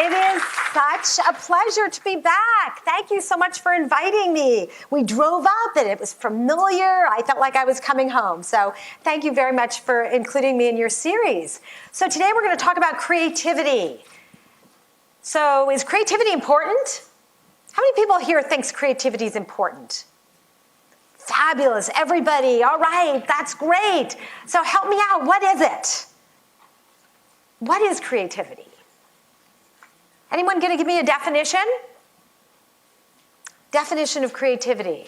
It is such a pleasure to be back. Thank you so much for inviting me. We drove up and it was familiar. I felt like I was coming home. So thank you very much for including me in your series. So today we're going to talk about creativity. So is creativity important? How many people here thinks creativity is important? Fabulous, everybody. All right, that's great. So help me out. What is it? What is creativity? Anyone going to give me a definition? Definition of creativity.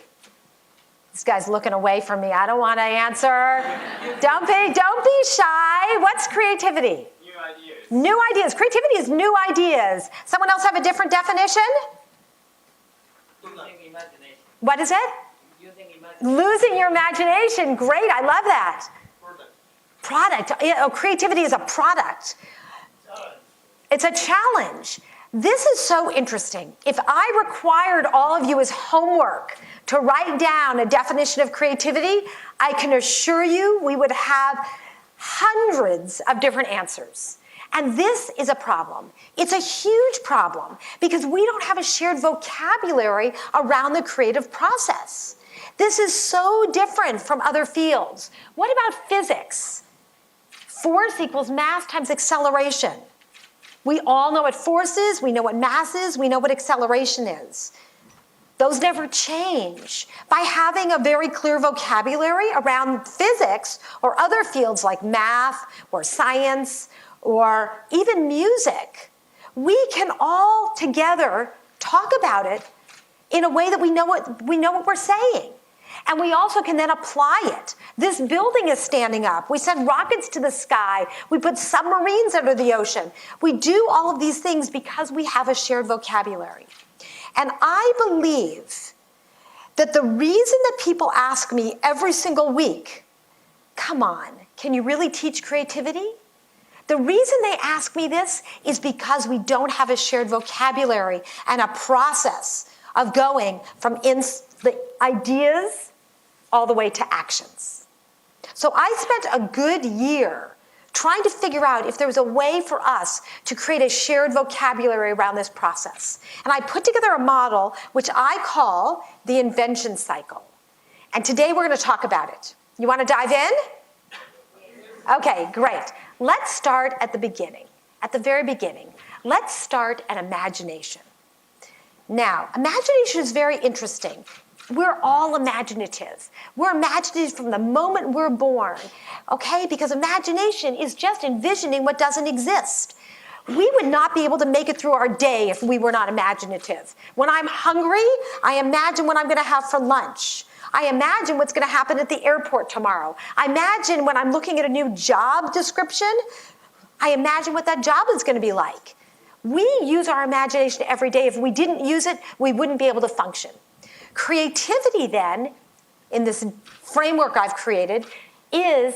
This guy's looking away from me. I don't want to answer. Don't be shy. What's creativity? New ideas. New ideas. Creativity is new ideas. Someone else have a different definition? Losing imagination. What is it? Using imagination. Losing your imagination. Great. I love that. Product. Product. Creativity is a product. It's a challenge. This is so interesting. If I required all of you as homework to write down a definition of creativity, I can assure you we would have hundreds of different answers. And this is a problem. It's a huge problem because we don't have a shared vocabulary around the creative process. This is so different from other fields. What about physics? Force equals mass times acceleration. We all know what force is, we know what mass is, we know what acceleration is. Those never change. By having a very clear vocabulary around physics or other fields like math or science or even music, we can all together talk about it in a way that we know what we're saying. And we also can then apply it. This building is standing up. We send rockets to the sky. We put submarines under the ocean. We do all of these things because we have a shared vocabulary. And I believe that the reason that people ask me every single week, come on, can you really teach creativity? The reason they ask me this is because we don't have a shared vocabulary and a process of going from the ideas all the way to actions. So I spent a good year trying to figure out if there was a way for us to create a shared vocabulary around this process. And I put together a model which I call the invention cycle. And today we're going to talk about it. You want to dive in? Okay, great. Let's start at the beginning, at the very beginning. Let's start at imagination. Now, imagination is very interesting. We're all imaginative. We're imaginative from the moment we're born, okay? Because imagination is just envisioning what doesn't exist. We would not be able to make it through our day if we were not imaginative. When I'm hungry, I imagine what I'm going to have for lunch. I imagine what's going to happen at the airport tomorrow. I imagine when I'm looking at a new job description, I imagine what that job is going to be like. We use our imagination every day. If we didn't use it, we wouldn't be able to function. Creativity then, in this framework I've created, is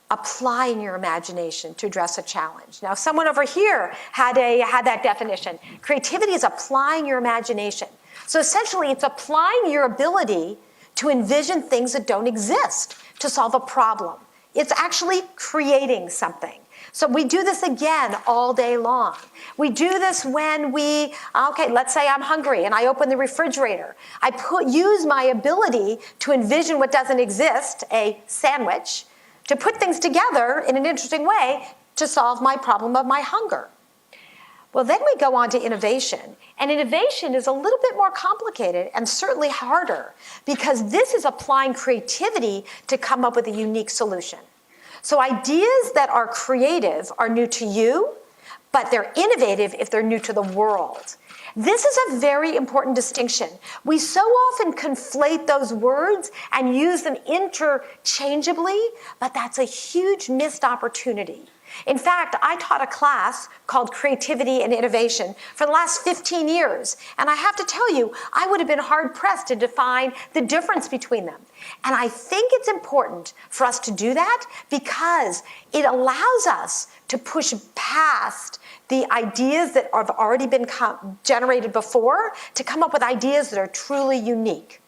applying your imagination to address a challenge. Now, someone over here had that definition. Creativity is applying your imagination. So essentially, it's applying your ability to envision things that don't exist to solve a problem. It's actually creating something. So we do this again all day long. We do this when let's say I'm hungry and I open the refrigerator. I use my ability to envision what doesn't exist, a sandwich, to put things together in an interesting way to solve my problem of my hunger. Well, then we go on to innovation. And innovation is a little bit more complicated and certainly harder because this is applying creativity to come up with a unique solution. So ideas that are creative are new to you, but they're innovative if they're new to the world. This is a very important distinction. We so often conflate those words and use them interchangeably, but that's a huge missed opportunity. In fact, I taught a class called Creativity and Innovation for the last 15 years. And I have to tell you, I would have been hard-pressed to define the difference between them. And I think it's important for us to do that because it allows us to push past the ideas that have already been generated before to come up with ideas that are truly unique.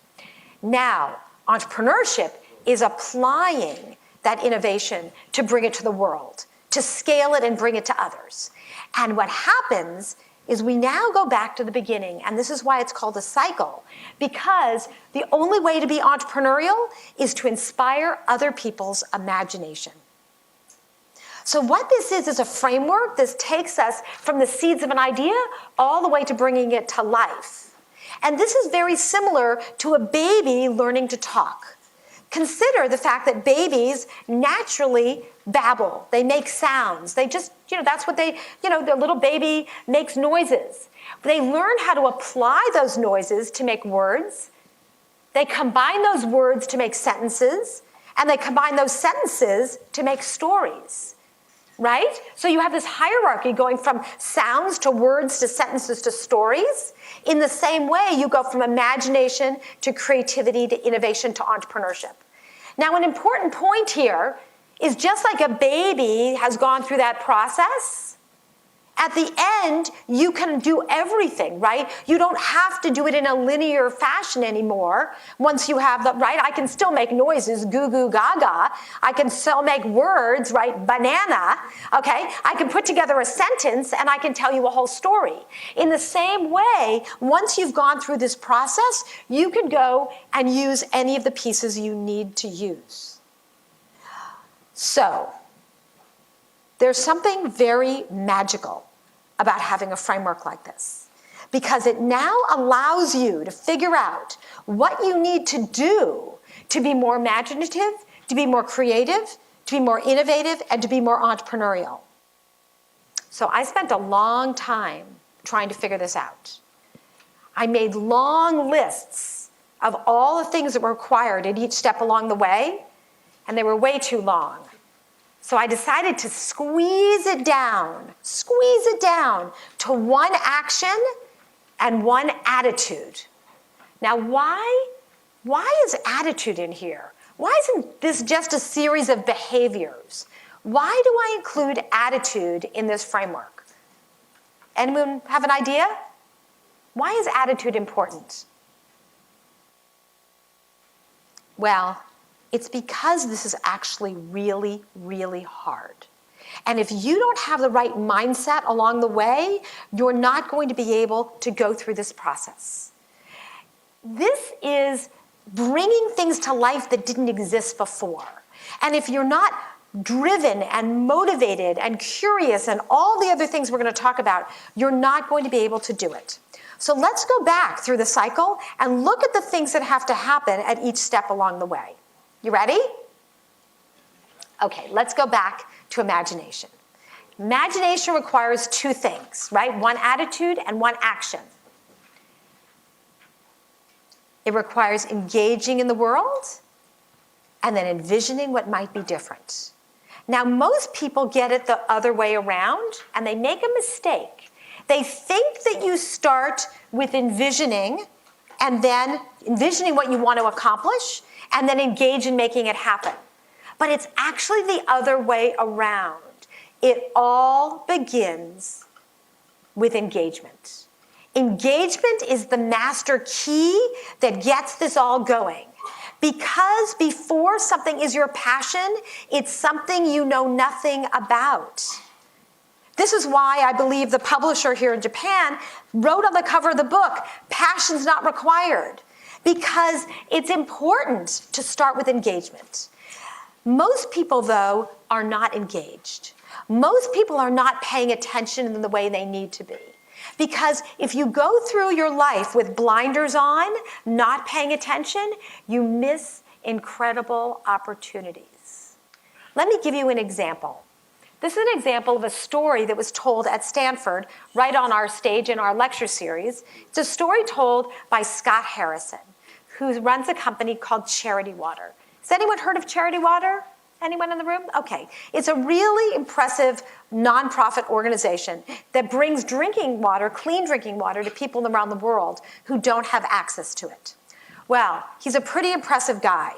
Now, entrepreneurship is applying that innovation to bring it to the world. to scale it and bring it to others. And what happens is we now go back to the beginning, and this is why it's called a cycle, because the only way to be entrepreneurial is to inspire other people's imagination. So what this is a framework. This takes us from the seeds of an idea all the way to bringing it to life. And this is very similar to a baby learning to talk. Consider the fact that babies naturally babble. They make sounds. They just, that's what the little baby makes noises. They learn how to apply those noises to make words. They combine those words to make sentences, and they combine those sentences to make stories. Right? So you have this hierarchy going from sounds to words to sentences to stories. In the same way, you go from imagination to creativity to innovation to entrepreneurship. Now, an important point here is just like a baby has gone through that process, at the end, you can do everything, right? You don't have to do it in a linear fashion anymore. Once you have right? I can still make noises, goo goo gaga. I can still make words, right? Banana, okay? I can put together a sentence and I can tell you a whole story. In the same way, once you've gone through this process, you can go and use any of the pieces you need to use. So, there's something very magical about having a framework like this, because it now allows you to figure out what you need to do to be more imaginative, to be more creative, to be more innovative, and to be more entrepreneurial. So I spent a long time trying to figure this out. I made long lists of all the things that were required at each step along the way, and they were way too long. So I decided to squeeze it down to one action and one attitude. Now, why is attitude in here? Why isn't this just a series of behaviors? Why do I include attitude in this framework? Anyone have an idea? Why is attitude important? Well, it's because this is actually really, really hard. And if you don't have the right mindset along the way, you're not going to be able to go through this process. This is bringing things to life that didn't exist before. And if you're not driven and motivated and curious and all the other things we're going to talk about, you're not going to be able to do it. So let's go back through the cycle and look at the things that have to happen at each step along the way. You ready? Okay, let's go back to imagination. Imagination requires two things, right? One attitude and one action. It requires engaging in the world and then envisioning what might be different. Now, most people get it the other way around, and they make a mistake. They think that you start with envisioning and then envisioning what you want to accomplish, and then engage in making it happen. But it's actually the other way around. It all begins with engagement. Engagement is the master key that gets this all going. Because before something is your passion, it's something you know nothing about. This is why I believe the publisher here in Japan wrote on the cover of the book, "Passion's not required," because it's important to start with engagement. Most people, though, are not engaged. Most people are not paying attention in the way they need to be. Because if you go through your life with blinders on, not paying attention, you miss incredible opportunities. Let me give you an example. This is an example of a story that was told at Stanford, right on our stage in our lecture series. It's a story told by Scott Harrison, who runs a company called Charity Water. Has anyone heard of Charity Water? Anyone in the room? Okay. It's a really impressive nonprofit organization that brings drinking water, clean drinking water, to people around the world who don't have access to it. Well, he's a pretty impressive guy,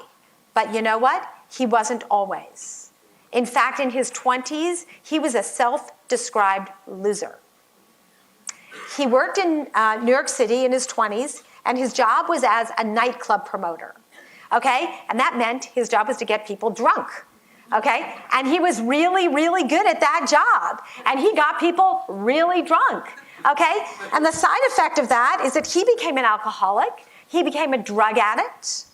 but you know what? He wasn't always. In fact, in his 20s, he was a self-described loser. He worked in New York City in his 20s, and his job was as a nightclub promoter. Okay? And that meant his job was to get people drunk. okay? And he was really, really good at that job. And he got people really drunk, okay? And the side effect of that is that he became an alcoholic, he became a drug addict,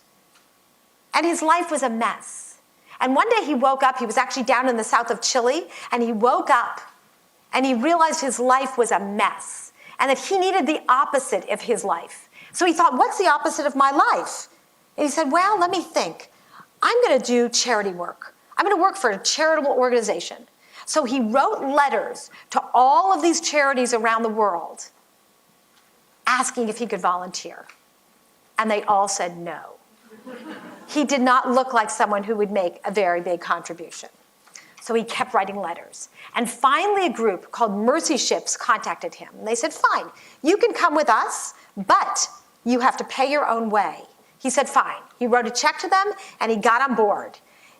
and his life was a mess. And one day he woke up, he was actually down in the south of Chile, and he woke up and he realized his life was a mess and that he needed the opposite of his life. So he thought, what's the opposite of my life? And he said, well, let me think. I'm going to do charity work. I'm going to work for a charitable organization. So he wrote letters to all of these charities around the world asking if he could volunteer. And they all said no. He did not look like someone who would make a very big contribution. So he kept writing letters. And finally a group called Mercy Ships contacted him. And they said, fine, you can come with us, but you have to pay your own way. He said, fine. He wrote a check to them and he got on board.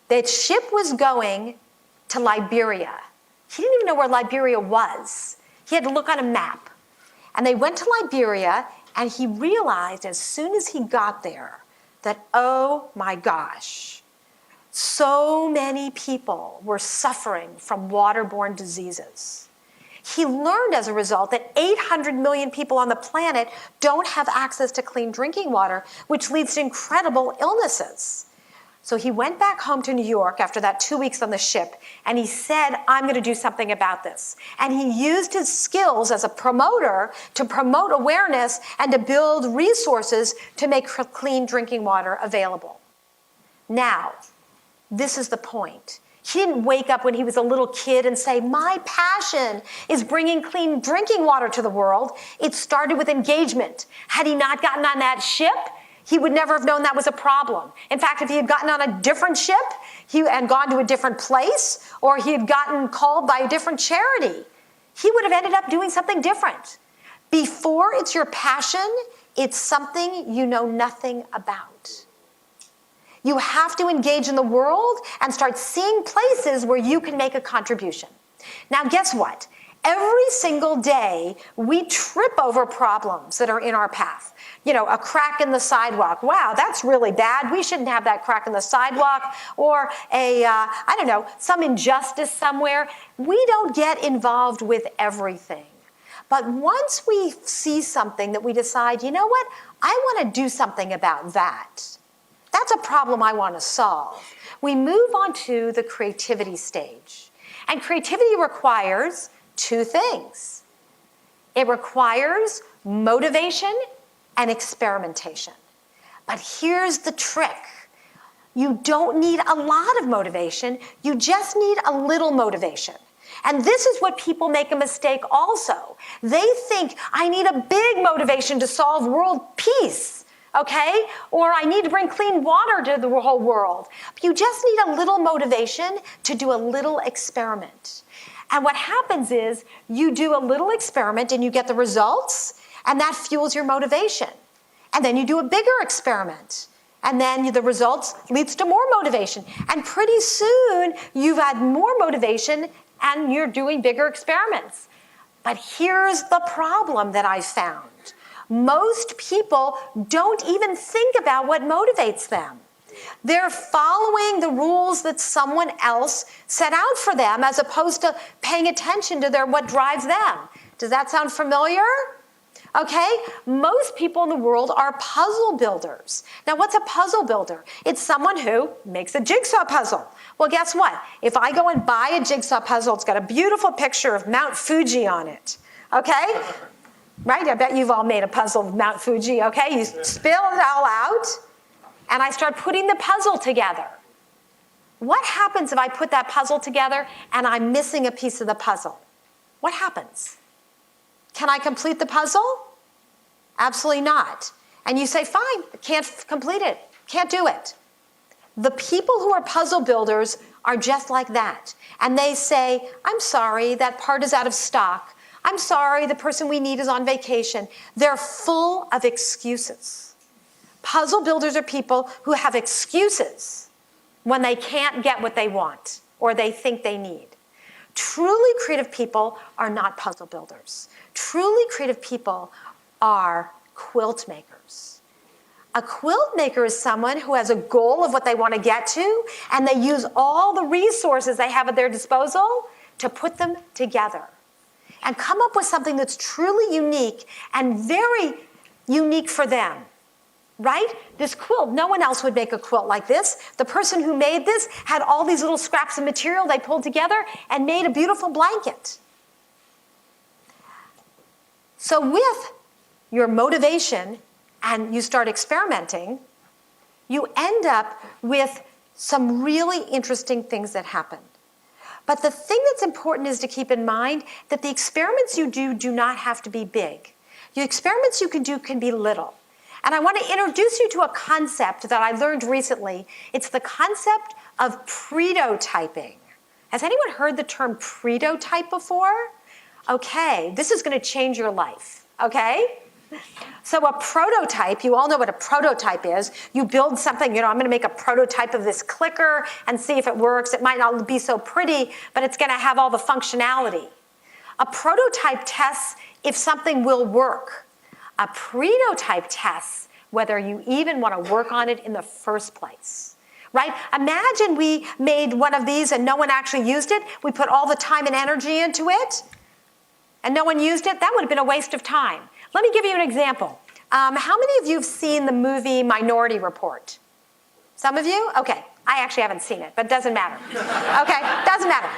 The ship was going to Liberia. He didn't even know where Liberia was. He had to look on a map. And they went to Liberia and he realized as soon as he got there that, oh my gosh, so many people were suffering from waterborne diseases. He learned as a result that 800 million people on the planet don't have access to clean drinking water, which leads to incredible illnesses. So he went back home to New York after that 2 weeks on the ship, and he said, I'm going to do something about this. And he used his skills as a promoter to promote awareness and to build resources to make clean drinking water available. Now, this is the point. He didn't wake up when he was a little kid and say, my passion is bringing clean drinking water to the world. It started with engagement. Had he not gotten on that ship, he would never have known that was a problem. In fact, if he had gotten on a different ship and gone to a different place, or he had gotten called by a different charity, he would have ended up doing something different. Before it's your passion, it's something you know nothing about. You have to engage in the world and start seeing places where you can make a contribution. Now, guess what? Every single day, we trip over problems that are in our path. You know, a crack in the sidewalk. Wow, that's really bad. We shouldn't have that crack in the sidewalk. Or some injustice somewhere. We don't get involved with everything. But once we see something that we decide, you know what? I want to do something about that. That's a problem I want to solve. We move on to the creativity stage. And creativity requires two things. It requires motivation and experimentation. But here's the trick. You don't need a lot of motivation. You just need a little motivation. And this is what people make a mistake also. They think, I need a big motivation to solve world peace. Okay? Or I need to bring clean water to the whole world. You just need a little motivation to do a little experiment. And what happens is you do a little experiment and you get the results, and that fuels your motivation. And then you do a bigger experiment. And then the results leads to more motivation. And pretty soon you've had more motivation and you're doing bigger experiments. But here's the problem that I found. Most people don't even think about what motivates them. They're following the rules that someone else set out for them as opposed to paying attention to what drives them. Does that sound familiar? Okay, most people in the world are puzzle builders. Now, what's a puzzle builder? It's someone who makes a jigsaw puzzle. Well, guess what? If I go and buy a jigsaw puzzle, it's got a beautiful picture of Mount Fuji on it. Okay? Right? I bet you've all made a puzzle of Mount Fuji, okay? You spill it all out, and I start putting the puzzle together. What happens if I put that puzzle together and I'm missing a piece of the puzzle? What happens? Can I complete the puzzle? Absolutely not. And you say, fine, can't complete it, can't do it. The people who are puzzle builders are just like that. And they say, I'm sorry, that part is out of stock. I'm sorry, the person we need is on vacation. They're full of excuses. Puzzle builders are people who have excuses when they can't get what they want or they think they need. Truly creative people are not puzzle builders. Truly creative people are quilt makers. A quilt maker is someone who has a goal of what they want to get to, and they use all the resources they have at their disposal to put them together and come up with something that's truly unique and very unique for them, right? This quilt, no one else would make a quilt like this. The person who made this had all these little scraps of material they pulled together and made a beautiful blanket. So with your motivation and you start experimenting, you end up with some really interesting things that happen. But the thing that's important is to keep in mind that the experiments you do not have to be big. The experiments you can do can be little. And I want to introduce you to a concept that I learned recently. It's the concept of prototyping. Has anyone heard the term prototype before? Okay, this is going to change your life, okay? So a prototype, you all know what a prototype is. You build something, I'm going to make a prototype of this clicker and see if it works. It might not be so pretty, but it's going to have all the functionality. A prototype tests if something will work. A prototype tests whether you even want to work on it in the first place, right? Imagine we made one of these and no one actually used it. We put all the time and energy into it and no one used it. That would have been a waste of time. Let me give you an example. How many of you have seen the movie Minority Report? Some of you? Okay. I actually haven't seen it, but it doesn't matter. Okay? Doesn't matter.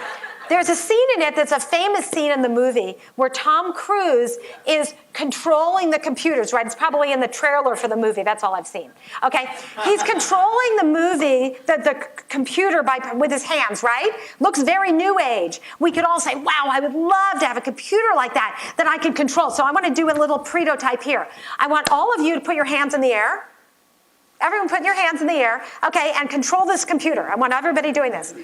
There's a scene in it that's a famous scene in the movie where Tom Cruise is controlling the computers, right? It's probably in the trailer for the movie. That's all I've seen. Okay? He's controlling the movie, the computer with his hands, right? Looks very new age. We could all say, wow, I would love to have a computer like that I could control. So I want to do a little prototype here. I want all of you to put your hands in the air. Everyone put your hands in the air, okay, and control this computer. I want everybody doing this.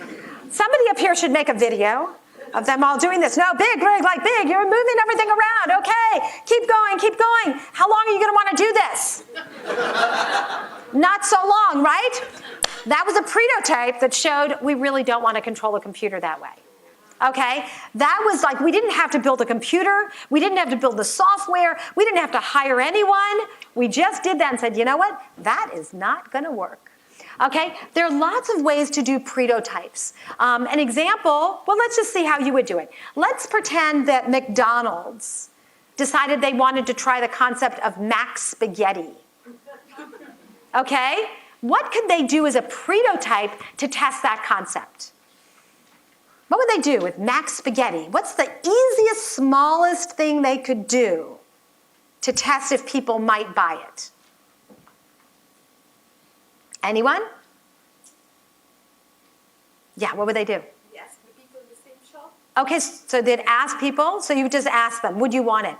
Somebody up here should make a video of them all doing this. No, big, like big. You're moving everything around. Okay, keep going, keep going. How long are you going to want to do this? Not so long, right? That was a prototype that showed we really don't want to control a computer that way. Okay, that was like we didn't have to build a computer. We didn't have to build the software. We didn't have to hire anyone. We just did that and said, you know what? That is not going to work. Okay, there are lots of ways to do prototypes. An example, well, let's just see how you would do it. Let's pretend that McDonald's decided they wanted to try the concept of Mac Spaghetti. Okay, what could they do as a prototype to test that concept? What would they do with Mac Spaghetti? What's the easiest, smallest thing they could do to test if people might buy it? Anyone? Yeah, what would they do? Yes, the people in the same shop. Okay, so they'd ask people, so you would just ask them, would you want it?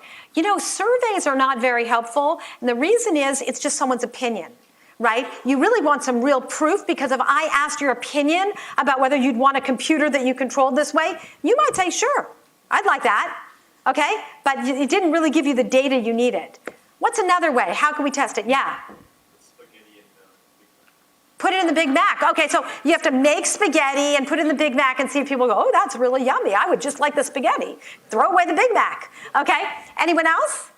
Surveys are not very helpful, and the reason is it's just someone's opinion, right? You really want some real proof, because if I asked your opinion about whether you'd want a computer that you controlled this way, you might say, sure, I'd like that, okay? But it didn't really give you the data you needed. What's another way? How can we test it? Yeah. Put it in the Big Mac. Okay, so you have to make spaghetti and put it in the Big Mac and see if people go, oh, that's really yummy. I would just like the spaghetti. Throw away the Big Mac. Okay, anyone else?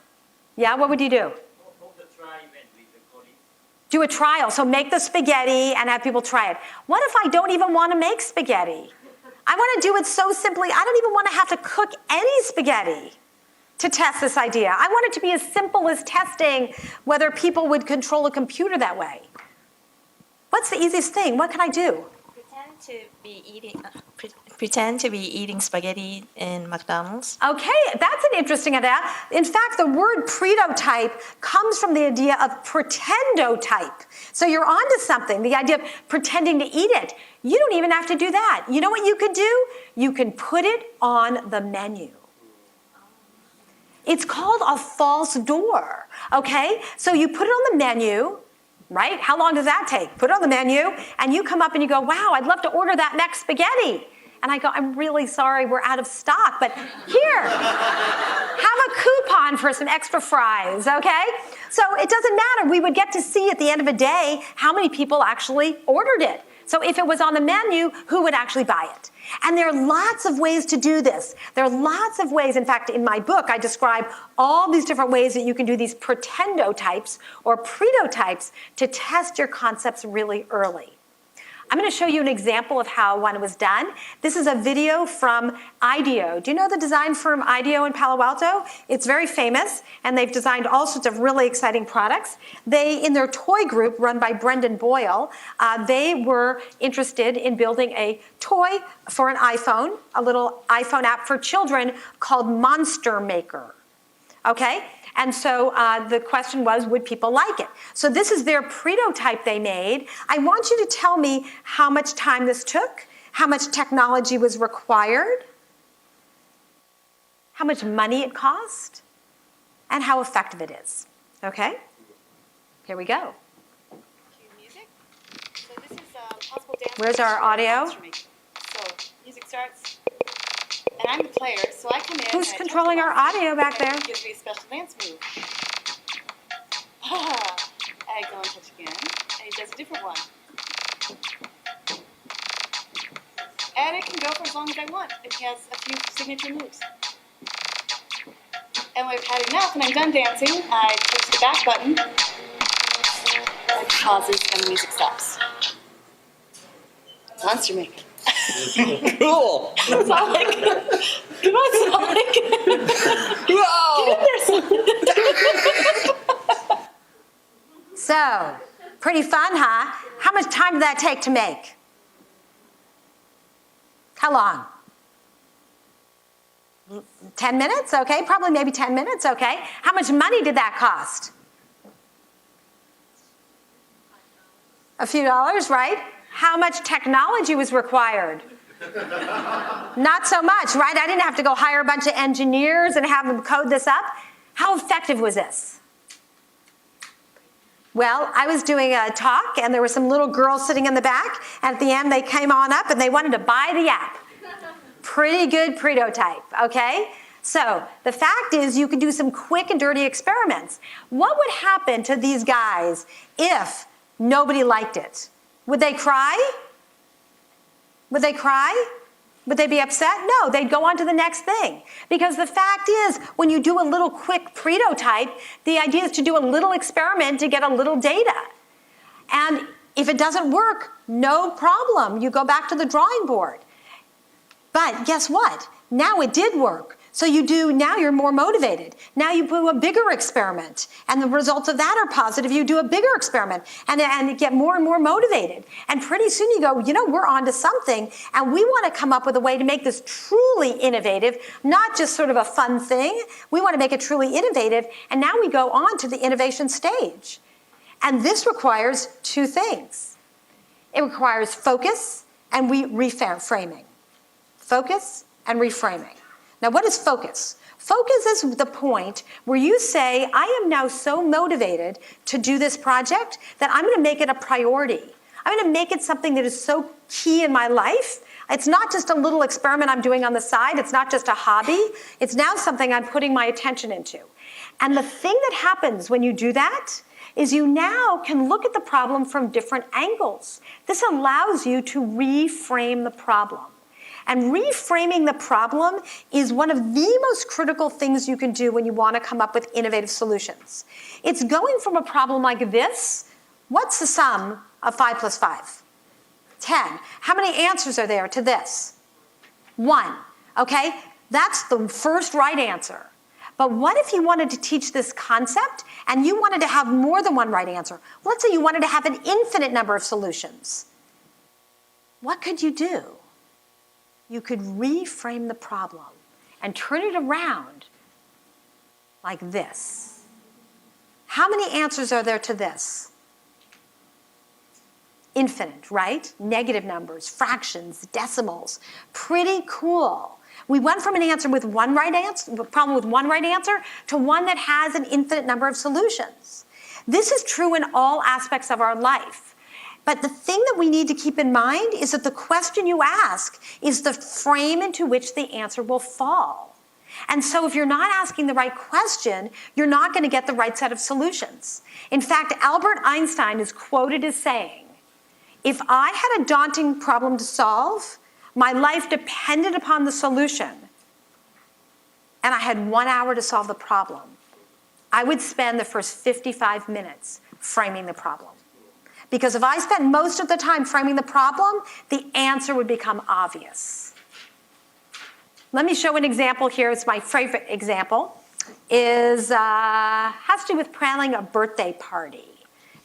Yeah, what would you do? Hold the try event with the colleagues. Do a trial. So make the spaghetti and have people try it. What if I don't even want to make spaghetti? I want to do it so simply, I don't even want to have to cook any spaghetti to test this idea. I want it to be as simple as testing whether people would control a computer that way. What's the easiest thing? What can I do? Pretend to be eating spaghetti in McDonald's. Okay, that's an interesting idea. In fact, the word prototype comes from the idea of pretendotype. So you're onto something, the idea of pretending to eat it. You don't even have to do that. You know what you could do? You can put it on the menu. It's called a false door, okay? So you put it on the menu, right? How long does that take? Put it on the menu, and you come up and you go, wow, I'd love to order that Mac Spaghetti. And I go, I'm really sorry, we're out of stock, but here, have a coupon for some extra fries, okay? So it doesn't matter. We would get to see at the end of a day how many people actually ordered it. So if it was on the menu, who would actually buy it? And there are lots of ways to do this. There are lots of ways. In fact, in my book, I describe all these different ways that you can do these pretendotypes or predotypes to test your concepts really early. I'm going to show you an example of how one was done. This is a video from IDEO. Do you know the design firm IDEO in Palo Alto? It's very famous, and they've designed all sorts of really exciting products. They, in their toy group run by Brendan Boyle, they were interested in building a toy for an iPhone, a little iPhone app for children called Monster Maker. Okay? And so the question was, would people like it? So this is their prototype they made. I want you to tell me how much time this took, how much technology was required, how much money it cost, and how effective it is. Okay? Here we go. Cue music. So this is possible dance. Where's our audio? So music starts, and I'm the player, so I come in. Who's and I controlling touch our the button, audio back and there? it gives me a special dance move. I go and touch again, and he does a different one. And it can go for as long as I want if he has a few signature moves. And when I've had enough and I'm done dancing, I push the back button, and it pauses, and the music stops. Monster Maker. Cool. That's all I can. Come on, Sonic. Wow. So, pretty fun, huh? How much time did that take to make? How long? 10 minutes? Okay, probably maybe 10 minutes, okay. How much money did that cost? A few dollars, right? How much technology was required? Not so much, right? I didn't have to go hire a bunch of engineers and have them code this up. How effective was this? Well, I was doing a talk, and there were some little girls sitting in the back, and at the end they came on up and they wanted to buy the app. Pretty good prototype, okay? So the fact is you can do some quick and dirty experiments. What would happen to these guys if nobody liked it? Would they cry? Would they cry? Would they be upset? No, they'd go on to the next thing. Because the fact is, when you do a little quick prototype, the idea is to do a little experiment to get a little data. And if it doesn't work, no problem. You go back to the drawing board. But guess what? Now it did work. So now you're more motivated. Now you do a bigger experiment, and the results of that are positive. You do a bigger experiment, and get more and more motivated. And pretty soon you go, we're onto something, and we want to come up with a way to make this truly innovative, not just sort of a fun thing. We want to make it truly innovative, and now we go on to the innovation stage. And this requires two things. It requires focus and reframing. Focus and reframing. Now, what is focus? Focus is the point where you say, I am now so motivated to do this project that I'm going to make it a priority. I'm going to make it something that is so key in my life. It's not just a little experiment I'm doing on the side. It's not just a hobby. It's now something I'm putting my attention into. And the thing that happens when you do that is you now can look at the problem from different angles. This allows you to reframe the problem. And reframing the problem is one of the most critical things you can do when you want to come up with innovative solutions. It's going from a problem like this. What's the sum of 5 plus 5? 10. How many answers are there to this? 1. Okay? That's the first right answer. But what if you wanted to teach this concept and you wanted to have more than one right answer? Let's say you wanted to have an infinite number of solutions. What could you do? You could reframe the problem and turn it around like this. How many answers are there to this? Infinite, right? Negative numbers, fractions, decimals. Pretty cool. We went from an answer with one right answer, problem with one right answer, to one that has an infinite number of solutions. This is true in all aspects of our life. But the thing that we need to keep in mind is that the question you ask is the frame into which the answer will fall. And so if you're not asking the right question, you're not going to get the right set of solutions. In fact, Albert Einstein is quoted as saying, If I had a daunting problem to solve, my life depended upon the solution, and I had 1 hour to solve the problem, I would spend the first 55 minutes framing the problem. Because if I spent most of the time framing the problem, the answer would become obvious. Let me show an example here. It's my favorite example. Has to do with planning a birthday party.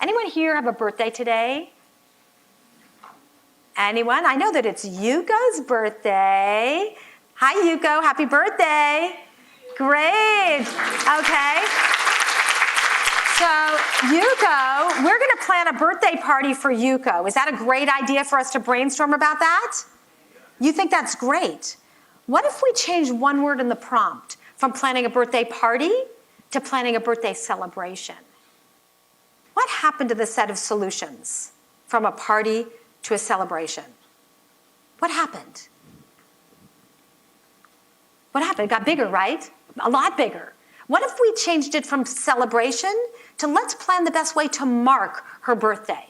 Anyone here have a birthday today? Anyone? I know that it's Yuko's birthday. Hi, Yuko. Happy birthday. Great. Okay. So, Yuko, we're going to plan a birthday party for Yuko. Is that a great idea for us to brainstorm about that? You think that's great? What if we change one word in the prompt from planning a birthday party to planning a birthday celebration? What happened to the set of solutions from a party to a celebration? What happened? What happened? It got bigger, right? A lot bigger. What if we changed it from celebration to let's plan the best way to mark her birthday?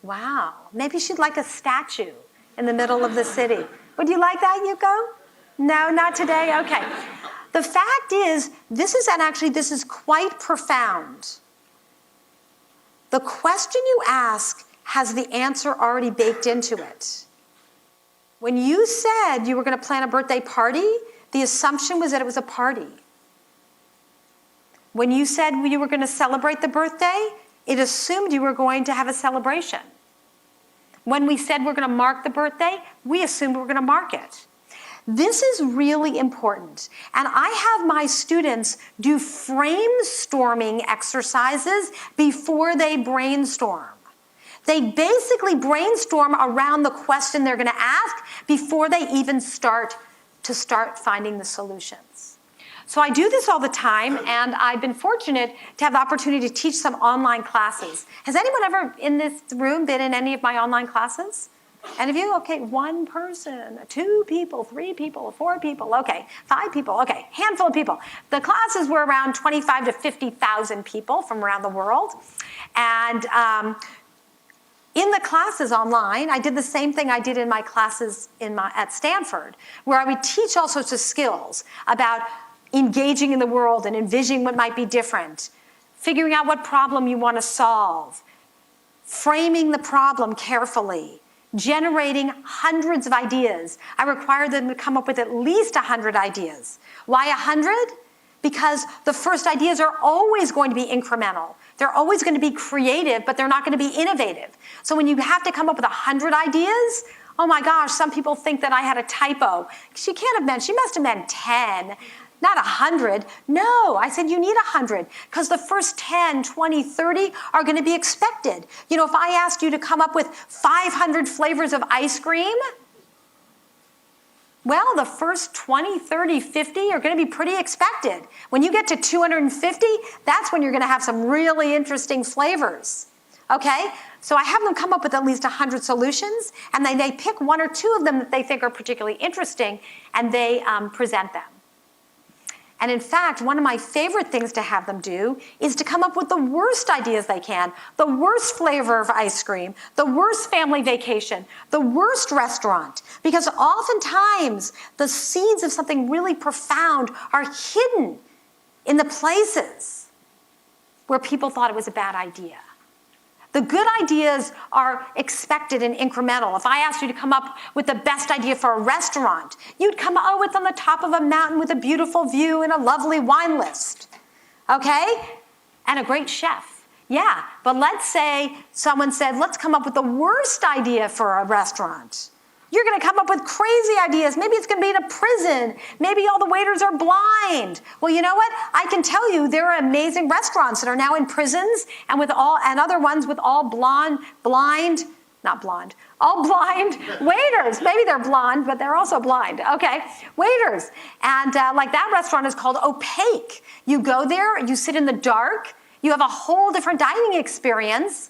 Wow. Maybe she'd like a statue in the middle of the city. Would you like that, Yuko? No, not today? Okay. The fact is, this is quite profound. The question you ask has the answer already baked into it. When you said you were going to plan a birthday party, the assumption was that it was a party. When you said you were going to celebrate the birthday, it assumed you were going to have a celebration. When we said we're going to mark the birthday, we assumed we're going to mark it. This is really important. And I have my students do frame-storming exercises before they brainstorm. They basically brainstorm around the question they're going to ask before they even start finding the solutions. So I do this all the time, and I've been fortunate to have the opportunity to teach some online classes. Has anyone ever in this room been in any of my online classes? Any of you? Okay, one person, 2 people, 3 people, 4 people, okay, 5 people, okay, handful of people. The classes were around 25 to 50,000 people from around the world. And in the classes online, I did the same thing I did in my classes at Stanford, where I would teach all sorts of skills about engaging in the world and envisioning what might be different, figuring out what problem you want to solve, framing the problem carefully, generating hundreds of ideas. I required them to come up with at least 100 ideas. Why 100? Because the first ideas are always going to be incremental. They're always going to be creative, but they're not going to be innovative. So when you have to come up with 100 ideas, oh my gosh, some people think that I had a typo. She must have meant 10. Not 100. No, I said you need 100 because the first 10, 20, 30 are going to be expected. You know, if I asked you to come up with 500 flavors of ice cream, well, the first 20, 30, 50 are going to be pretty expected. When you get to 250, that's when you're going to have some really interesting flavors. Okay? So I have them come up with at least 100 solutions, and then they pick 1 or 2 of them that they think are particularly interesting, and they present them. And in fact, one of my favorite things to have them do is to come up with the worst ideas they can, the worst flavor of ice cream, the worst family vacation, the worst restaurant. Because oftentimes, the seeds of something really profound are hidden in the places where people thought it was a bad idea. The good ideas are expected and incremental. If I asked you to come up with the best idea for a restaurant, you'd come up with on the top of a mountain with a beautiful view and a lovely wine list. Okay? And a great chef. Yeah, but let's say someone said, let's come up with the worst idea for a restaurant. You're going to come up with crazy ideas. Maybe it's going to be in a prison. Maybe all the waiters are blind. Well, you know what? I can tell you there are amazing restaurants that are now in prisons and other ones with all blind waiters. Maybe they're blonde, but they're also blind. Okay, waiters. And like that restaurant is called Opaque. You go there, you sit in the dark. You have a whole different dining experience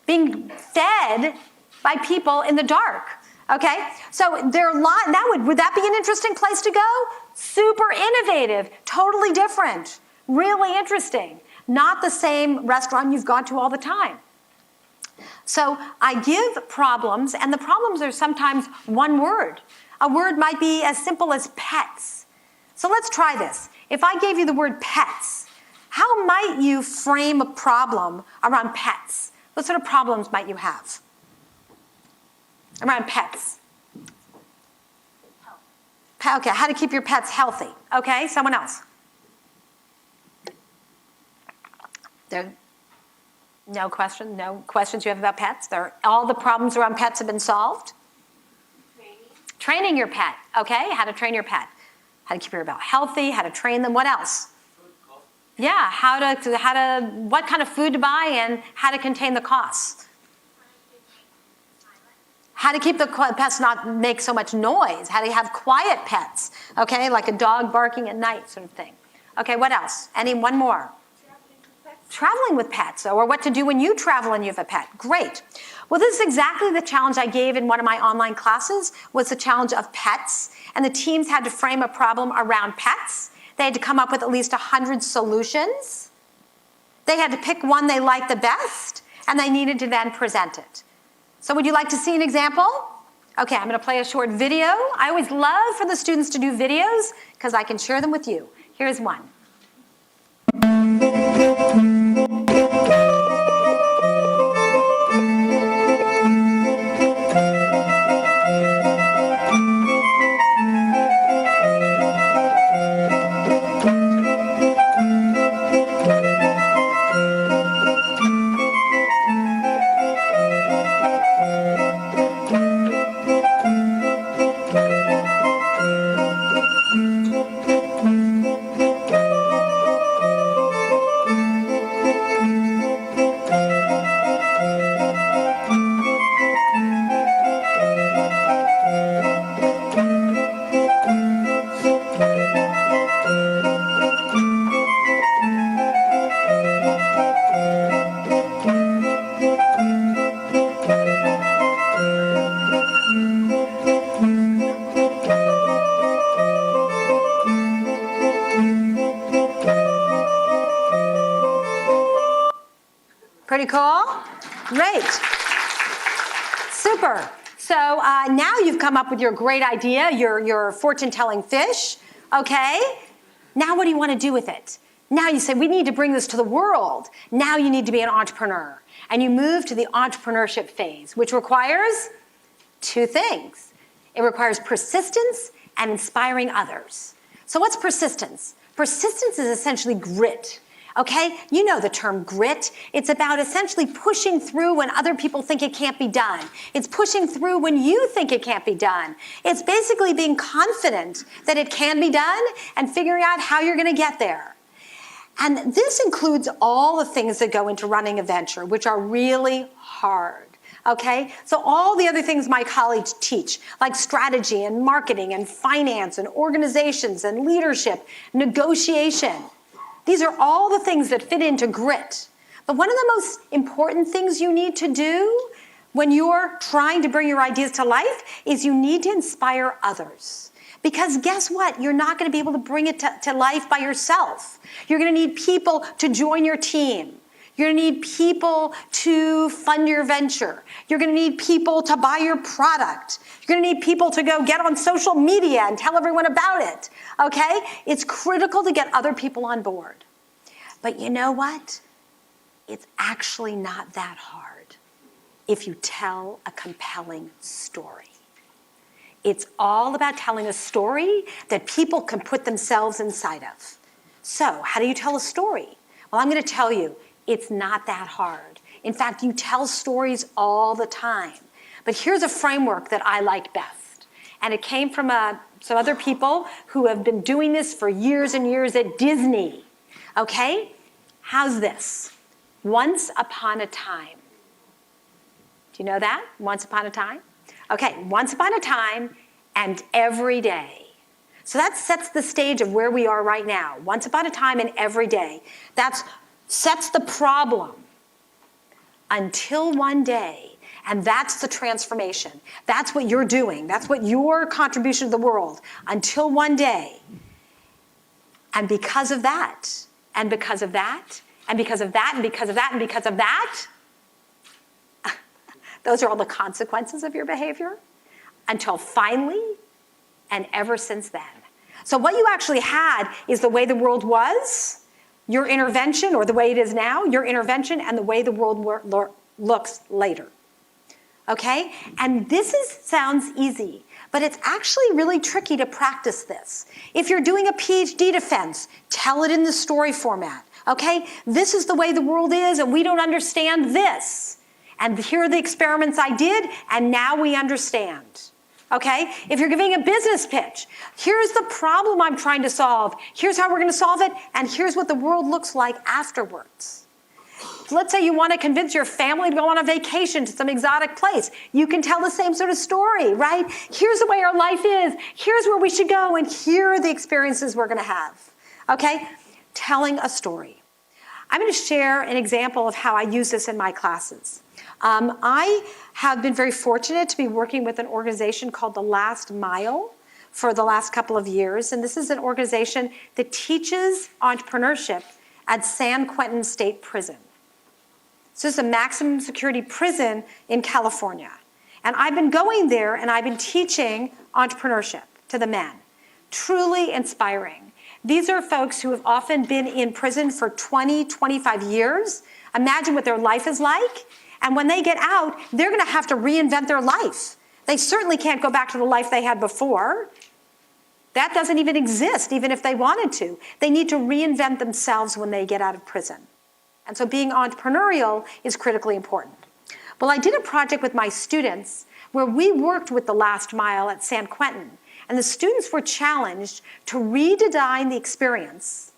being fed by people in the dark. Okay, so would that be an interesting place to go? Super innovative, totally different, really interesting. Not the same restaurant you've gone to all the time. So I give problems, and the problems are sometimes one word. A word might be as simple as pets. So let's try this. If I gave you the word pets, how might you frame a problem around pets? What sort of problems might you have around pets? Okay, how to keep your pets healthy. Okay, someone else. There, no questions you have about pets? All the problems around pets have been solved? Training your pet, okay? How to train your pet. How to keep your pet healthy, how to train them, what else? Yeah, what kind of food to buy and how to contain the costs. How to keep the pets not make so much noise. How to have quiet pets, okay? Like a dog barking at night sort of thing. Okay, what else? One more? Traveling with pets, or what to do when you travel and you have a pet. Great. Well, this is exactly the challenge I gave in one of my online classes, was the challenge of pets. And the teams had to frame a problem around pets. They had to come up with at least 100 solutions. They had to pick one they liked the best, and they needed to then present it. So would you like to see an example? Okay, I'm going to play a short video. I always love for the students to do videos because I can share them with you. Here's one. Pretty cool? Great. Super. So now you've come up with your great idea, your fortune-telling fish, okay? Now what do you want to do with it? Now you say, we need to bring this to the world. Now you need to be an entrepreneur. And you move to the entrepreneurship phase, which requires two things. It requires persistence and inspiring others. So what's persistence? Persistence is essentially grit. Okay, you know the term grit. It's about essentially pushing through when other people think it can't be done. It's pushing through when you think it can't be done. It's basically being confident that it can be done and figuring out how you're going to get there. And this includes all the things that go into running a venture, which are really hard. Okay, so all the other things my colleagues teach, like strategy and marketing and finance and organizations and leadership, negotiation. These are all the things that fit into grit. But one of the most important things you need to do when you're trying to bring your ideas to life is you need to inspire others. Because guess what? You're not going to be able to bring it to life by yourself. You're going to need people to join your team. You're going to need people to fund your venture. You're going to need people to buy your product. You're going to need people to go get on social media and tell everyone about it, okay? It's critical to get other people on board. But you know what? It's actually not that hard if you tell a compelling story. It's all about telling a story that people can put themselves inside of. So, how do you tell a story? Well, I'm going to tell you, it's not that hard. In fact, you tell stories all the time. But here's a framework that I like best. And it came from some other people who have been doing this for years and years at Disney. Okay? How's this? Once upon a time. Do you know that? Once upon a time? Okay, once upon a time and every day. So that sets the stage of where we are right now. Once upon a time and every day. That sets the problem until one day. And that's the transformation. That's what you're doing. That's what your contribution to the world. Until one day. And because of that, and because of that, and because of that, and because of that, and because of that, Those are all the consequences of your behavior until finally and ever since then. So what you actually had is the way the world was, your intervention, or the way it is now, your intervention, and the way the world looks later. Okay? And this sounds easy, but it's actually really tricky to practice this. If you're doing a PhD defense, tell it in the story format. Okay? This is the way the world is, and we don't understand this. And here are the experiments I did, and now we understand. Okay? If you're giving a business pitch, here's the problem I'm trying to solve. Here's how we're going to solve it, and here's what the world looks like afterwards. Let's say you want to convince your family to go on a vacation to some exotic place. You can tell the same sort of story, right? Here's the way our life is. Here's where we should go, and here are the experiences we're going to have. Okay? Telling a story. I'm going to share an example of how I use this in my classes. I have been very fortunate to be working with an organization called The Last Mile for the last couple of years. And this is an organization that teaches entrepreneurship at San Quentin State Prison. So this is a maximum security prison in California. And I've been going there and I've been teaching entrepreneurship to the men. Truly inspiring. These are folks who have often been in prison for 20, 25 years. Imagine what their life is like. And when they get out, they're going to have to reinvent their life. They certainly can't go back to the life they had before. That doesn't even exist, even if they wanted to. They need to reinvent themselves when they get out of prison. And so being entrepreneurial is critically important. Well, I did a project with my students where we worked with The Last Mile at San Quentin. And the students were challenged to redesign the experience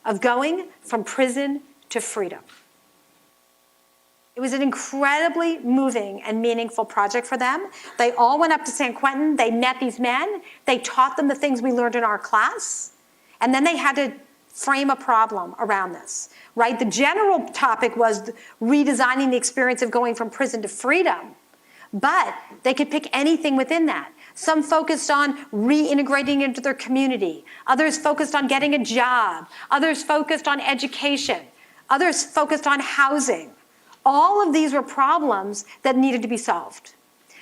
of going from prison to freedom. It was an incredibly moving and meaningful project for them. They all went up to San Quentin. They met these men. They taught them the things we learned in our class. And then they had to frame a problem around this, right? The general topic was redesigning the experience of going from prison to freedom. But they could pick anything within that. Some focused on reintegrating into their community. Others focused on getting a job. Others focused on education. Others focused on housing. All of these were problems that needed to be solved.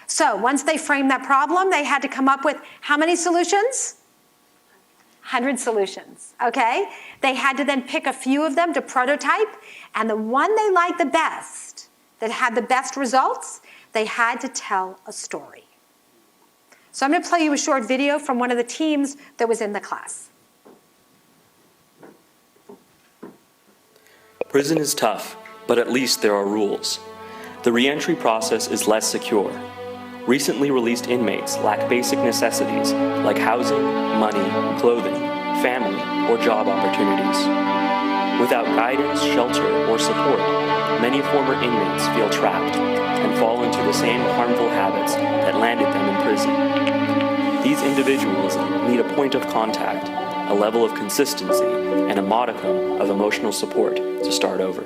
So once they framed that problem, they had to come up with how many solutions? 100 solutions, okay? They had to then pick a few of them to prototype, and the one they liked the best, that had the best results, they had to tell a story. So I'm going to play you a short video from one of the teams that was in the class. Prison is tough, but at least there are rules. The reentry process is less secure. Recently released inmates lack basic necessities like housing, money, clothing, family, or job opportunities. Without guidance, shelter, or support, many former inmates feel trapped and fall into the same harmful habits that landed them in prison. These individuals need a point of contact, a level of consistency, and a modicum of emotional support to start over.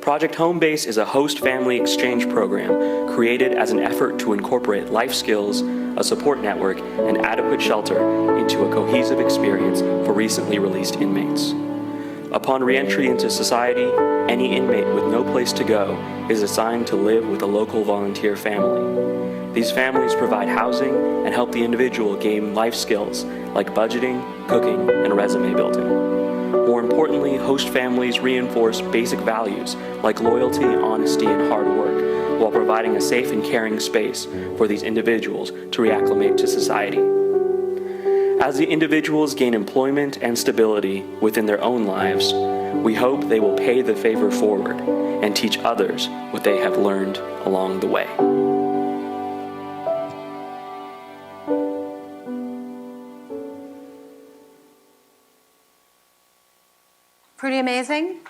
Project Homebase is a host family exchange program created as an effort to incorporate life skills, a support network, and adequate shelter into a cohesive experience for recently released inmates. Upon reentry into society, any inmate with no place to go is assigned to live with a local volunteer family. These families provide housing and help the individual gain life skills like budgeting, cooking, and resume building. More importantly, host families reinforce basic values like loyalty, honesty, and hard work, while providing a safe and caring space for these individuals to reacclimate to society. As the individuals gain employment and stability within their own lives, we hope they will pay the favor forward and teach others what they have learned along the way. Pretty amazing.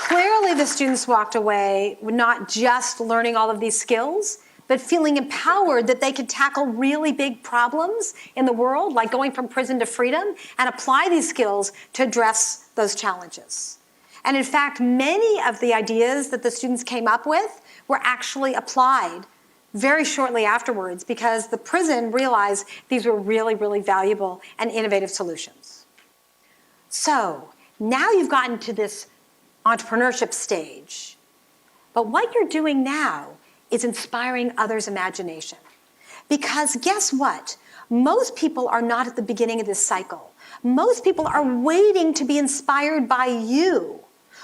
Clearly, the students walked away not just learning all of these skills, but feeling empowered that they could tackle really big problems in the world, like going from prison to freedom, and apply these skills to address those challenges. And in fact, many of the ideas that the students came up with were actually applied very shortly afterwards because the prison realized these were really, really valuable and innovative solutions. So Now you've gotten to this entrepreneurship stage. But what you're doing now is inspiring others' imagination. Because guess what? Most people are not at the beginning of this cycle. Most people are waiting to be inspired by you,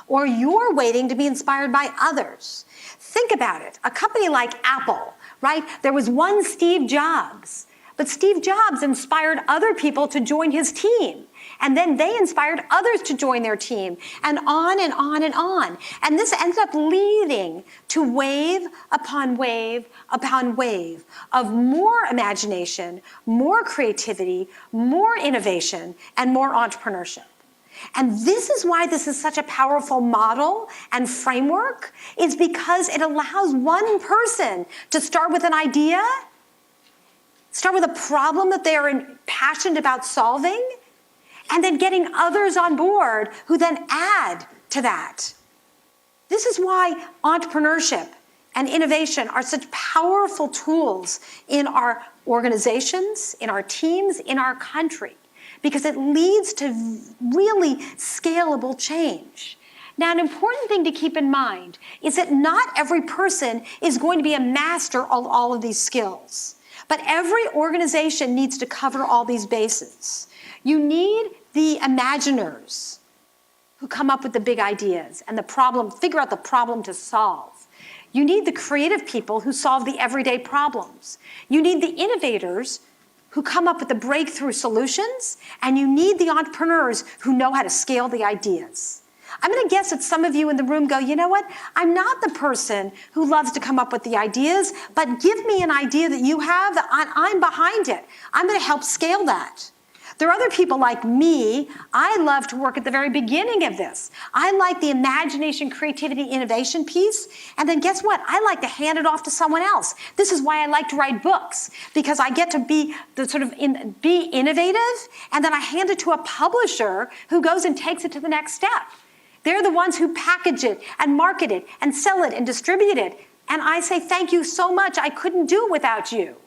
or you're waiting to be inspired by others. Think about it. A company like Apple, right? There was one Steve Jobs, but Steve Jobs inspired other people to join his team. And then they inspired others to join their team, and on and on and on. And this ended up leading to wave upon wave upon wave of more imagination, more creativity, more innovation, and more entrepreneurship. And this is why this is such a powerful model and framework, is because it allows one person to start with an idea, start with a problem that they are passionate about solving, and then getting others on board who then add to that. This is why entrepreneurship and innovation are such powerful tools in our organizations, in our teams, in our country, because it leads to really scalable change. Now, an important thing to keep in mind is that not every person is going to be a master of all of these skills, but every organization needs to cover all these bases. You need the imaginers who come up with the big ideas and the problem, figure out the problem to solve. You need the creative people who solve the everyday problems. You need the innovators who come up with the breakthrough solutions, and you need the entrepreneurs who know how to scale the ideas. I'm going to guess that some of you in the room go, you know what? I'm not the person who loves to come up with the ideas, but give me an idea that you have that I'm behind it. I'm going to help scale that. There are other people like me. I love to work at the very beginning of this. I like the imagination, creativity, innovation piece. And then guess what? I like to hand it off to someone else. This is why I like to write books, because I get to be innovative, and then I hand it to a publisher who goes and takes it to the next step. They're the ones who package it and market it and sell it and distribute it. And I say, thank you so much. I couldn't do it without you.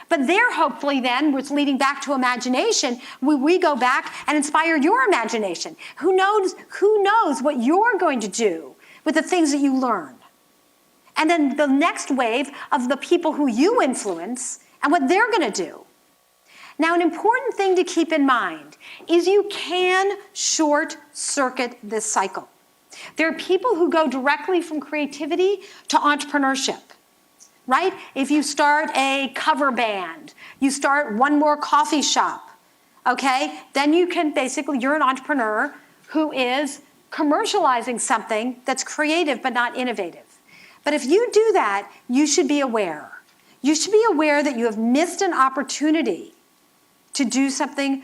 But there, hopefully, then, was leading back to imagination. We go back and inspire your imagination. Who knows what you're going to do with the things that you learn? And then the next wave of the people who you influence and what they're going to do. Now, an important thing to keep in mind is you can short circuit this cycle. There are people who go directly from creativity to entrepreneurship. Right? If you start a cover band, you start one more coffee shop, okay? Then you can you're an entrepreneur who is commercializing something that's creative but not innovative. But if you do that, you should be aware. You should be aware that you have missed an opportunity to do something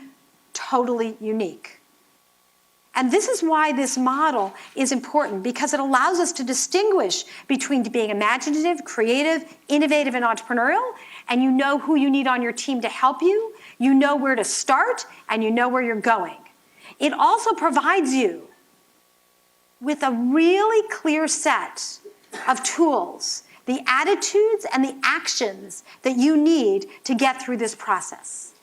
totally unique. And this is why this model is important, because it allows us to distinguish between being imaginative, creative, innovative, and entrepreneurial, and you know who you need on your team to help you, you know where to start, and you know where you're going. It also provides you with a really clear set of tools, the attitudes and the actions that you need to get through this process.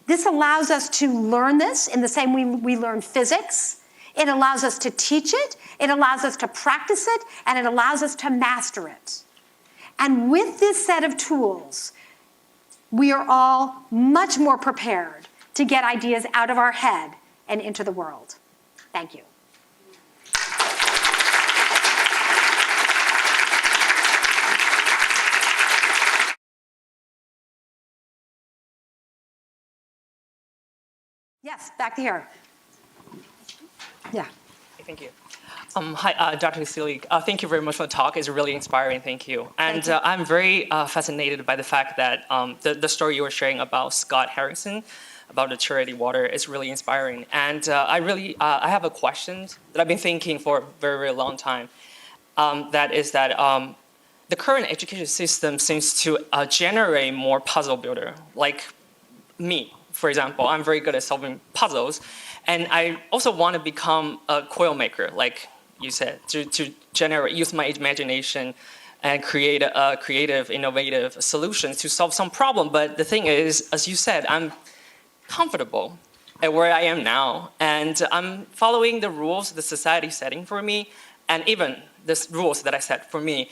This allows us to learn this in the same way we learn physics. It allows us to teach it. It allows us to practice it. And it allows us to master it. And with this set of tools, we are all much more prepared to get ideas out of our head and into the world. Thank you. Yes, back to here. Yeah. Thank you. Hi, Dr. Seelig. Thank you very much for the talk. It's really inspiring. Thank you. And I'm very fascinated by the fact that the story you were sharing about Scott Harrison, about the charity water, is really inspiring. And I have a question that I've been thinking for a very, very long time. The current education system seems to generate more puzzle builder, like me. For example, I'm very good at solving puzzles, and I also want to become a coil maker, like you said, to use my imagination and create creative, innovative solutions to solve some problem. But the thing is, as you said, I'm comfortable at where I am now, and I'm following the rules the society is setting for me, and even the rules that I set for me.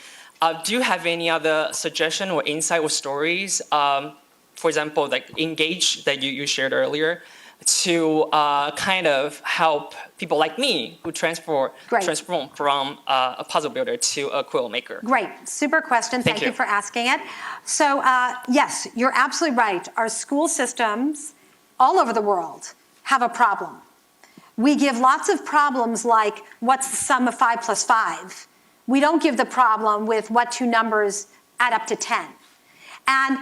Do you have any other suggestion or insight or stories, for example, like Engage that you shared earlier, to kind of help people like me who transform from a puzzle builder to a quill maker? Great, super question. Thank you you for asking it. So yes, you're absolutely right. Our school systems all over the world have a problem. We give lots of problems like, what's the sum of 5 plus 5? We don't give the problem with what two numbers add up to 10. And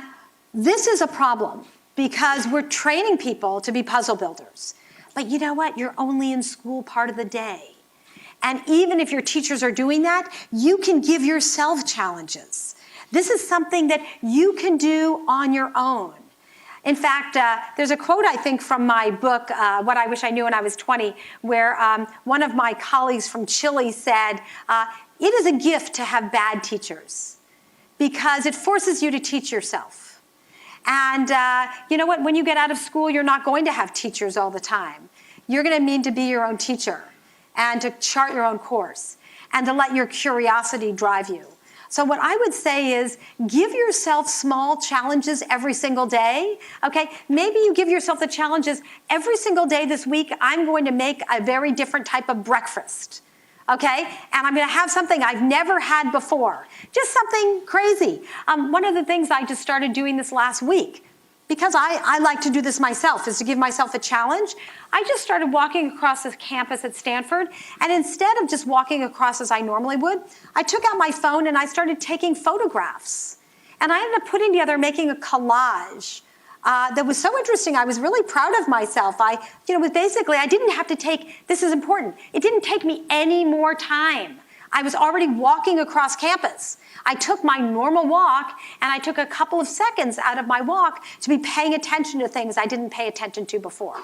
this is a problem because we're training people to be puzzle builders. But you know what? You're only in school part of the day. And even if your teachers are doing that, you can give yourself challenges. This is something that you can do on your own. In fact, there's a quote, I think, from my book, What I Wish I Knew When I Was 20, where one of my colleagues from Chile said, it is a gift to have bad teachers because it forces you to teach yourself. And you know what? When you get out of school, you're not going to have teachers all the time. You're going to need to be your own teacher and to chart your own course and to let your curiosity drive you. So what I would say is give yourself small challenges every single day, okay? Maybe you give yourself the challenges every single day this week. I'm going to make a very different type of breakfast, okay? And I'm going to have something I've never had before, just something crazy. One of the things I just started doing this last week, because I like to do this myself, is to give myself a challenge. I just started walking across this campus at Stanford, and instead of just walking across as I normally would, I took out my phone and I started taking photographs. And I ended up putting together, making a collage that was so interesting. I was really proud of myself. I didn't have to take, this is important, it didn't take me any more time. I was already walking across campus. I took my normal walk and I took a couple of seconds out of my walk to be paying attention to things I didn't pay attention to before.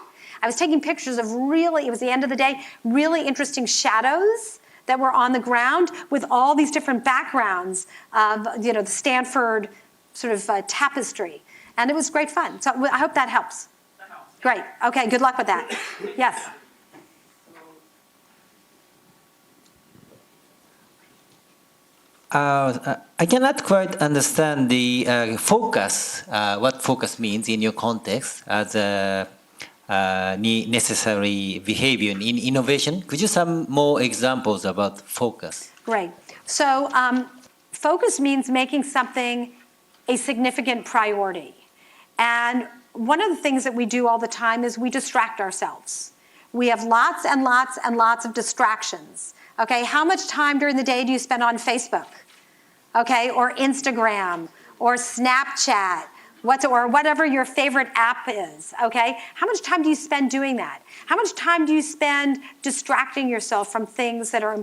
I was taking pictures of really, it was the end of the day, really interesting shadows that were on the ground with all these different backgrounds of, the Stanford sort of tapestry. And it was great fun. So I hope that helps. That helps. Great. Okay, good luck with that. Yes. I cannot quite understand the focus, what focus means in your context as a necessary behavior in innovation. Could you some more examples about focus? Great. So focus means making something a significant priority. And one of the things that we do all the time is we distract ourselves. We have lots and lots and lots of distractions. Okay, how much time during the day do you spend on Facebook? Okay, or Instagram, or Snapchat, or whatever your favorite app is, okay? How much time do you spend doing that? How much time do you spend distracting yourself from things that are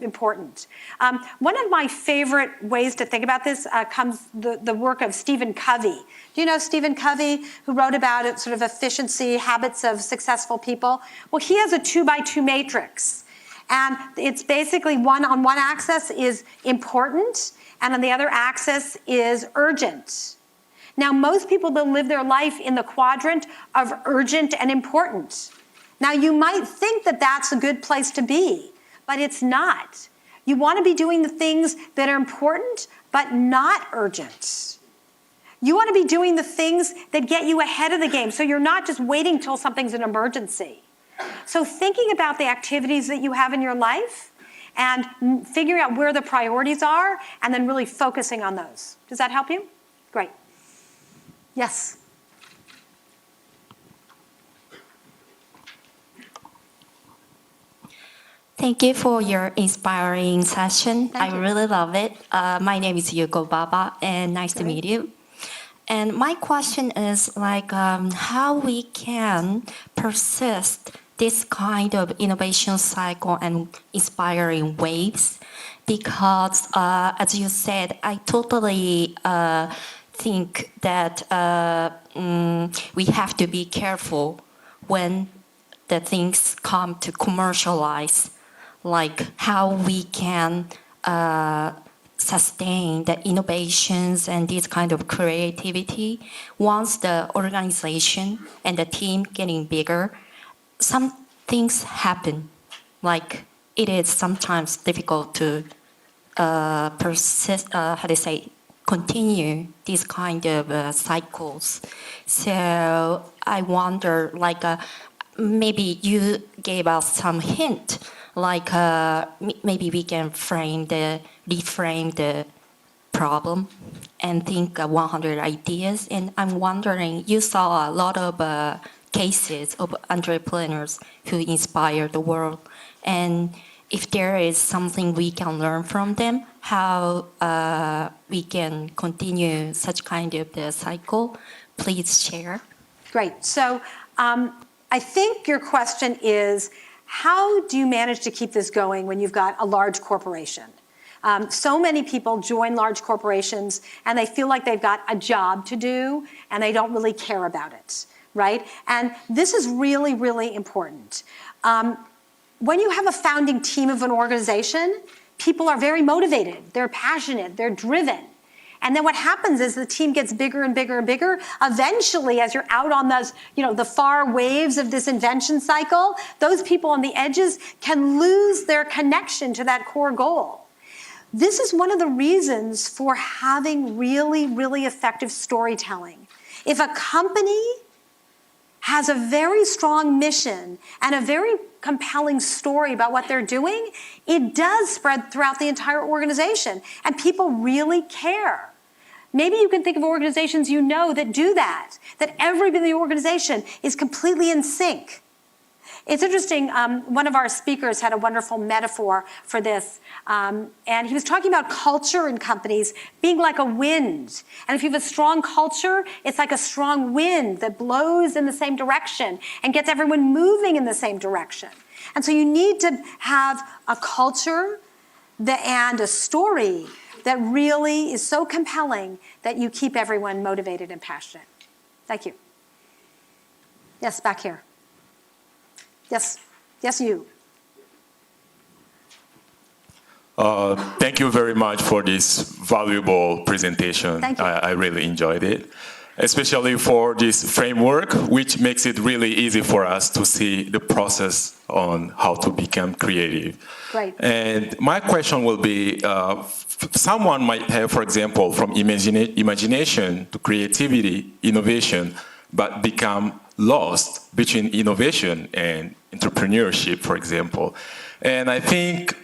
important? One of my favorite ways to think about this comes the work of Stephen Covey. Do you know Stephen Covey, who wrote about it, sort of efficiency, habits of successful people? Well, he has a 2x2 matrix. And it's basically on one axis is important, and on the other axis is urgent. Now, most people will live their life in the quadrant of urgent and important. Now, you might think that that's a good place to be, but it's not. You want to be doing the things that are important, but not urgent. You want to be doing the things that get you ahead of the game, so you're not just waiting till something's an emergency. So thinking about the activities that you have in your life and figuring out where the priorities are and then really focusing on those. Does that help you? Great. Yes. Thank you for your inspiring session. Thank you. I really love it. My name is Yuko Baba, and nice to meet you. And my question is how we can persist this kind of innovation cycle and inspiring waves, because as you said, I totally think that we have to be careful when the things come to commercialize, like how we can sustain the innovations and this kind of creativity once the organization and the team getting bigger? Some things happen, like it is sometimes difficult to continue these kind of cycles. So I wonder, like, maybe you gave us some hint, like maybe we can reframe the problem and think 100 ideas. And I'm wondering, you saw a lot of cases of entrepreneurs who inspire the world, and if there is something we can learn from them, how we can continue such kind of the cycle, please share. Great. So I think your question is, how do you manage to keep this going when you've got a large corporation? So many people join large corporations and they feel like they've got a job to do and they don't really care about it, right? And this is really, really important. When you have a founding team of an organization, people are very motivated, they're passionate, they're driven. And then what happens is the team gets bigger and bigger and bigger. Eventually, as you're out on those, the far waves of this invention cycle, those people on the edges can lose their connection to that core goal. This is one of the reasons for having really, really effective storytelling. If a company has a very strong mission and a very compelling story about what they're doing, it does spread throughout the entire organization, and people really care. Maybe you can think of organizations that do that everybody in the organization is completely in sync. It's interesting, one of our speakers had a wonderful metaphor for this, and he was talking about culture in companies being like a wind. And if you have a strong culture, it's like a strong wind that blows in the same direction and gets everyone moving in the same direction. And so you need to have a culture and a story that really is so compelling that you keep everyone motivated and passionate. Thank you. Yes, back here. Yes, you. Thank you very much for this valuable presentation. Thank you. I really enjoyed it, especially for this framework, which makes it really easy for us to see the process on how to become creative. Right. And my question will be, someone might have, for example, from imagination to creativity, innovation, but become lost between innovation and entrepreneurship, for example. And I think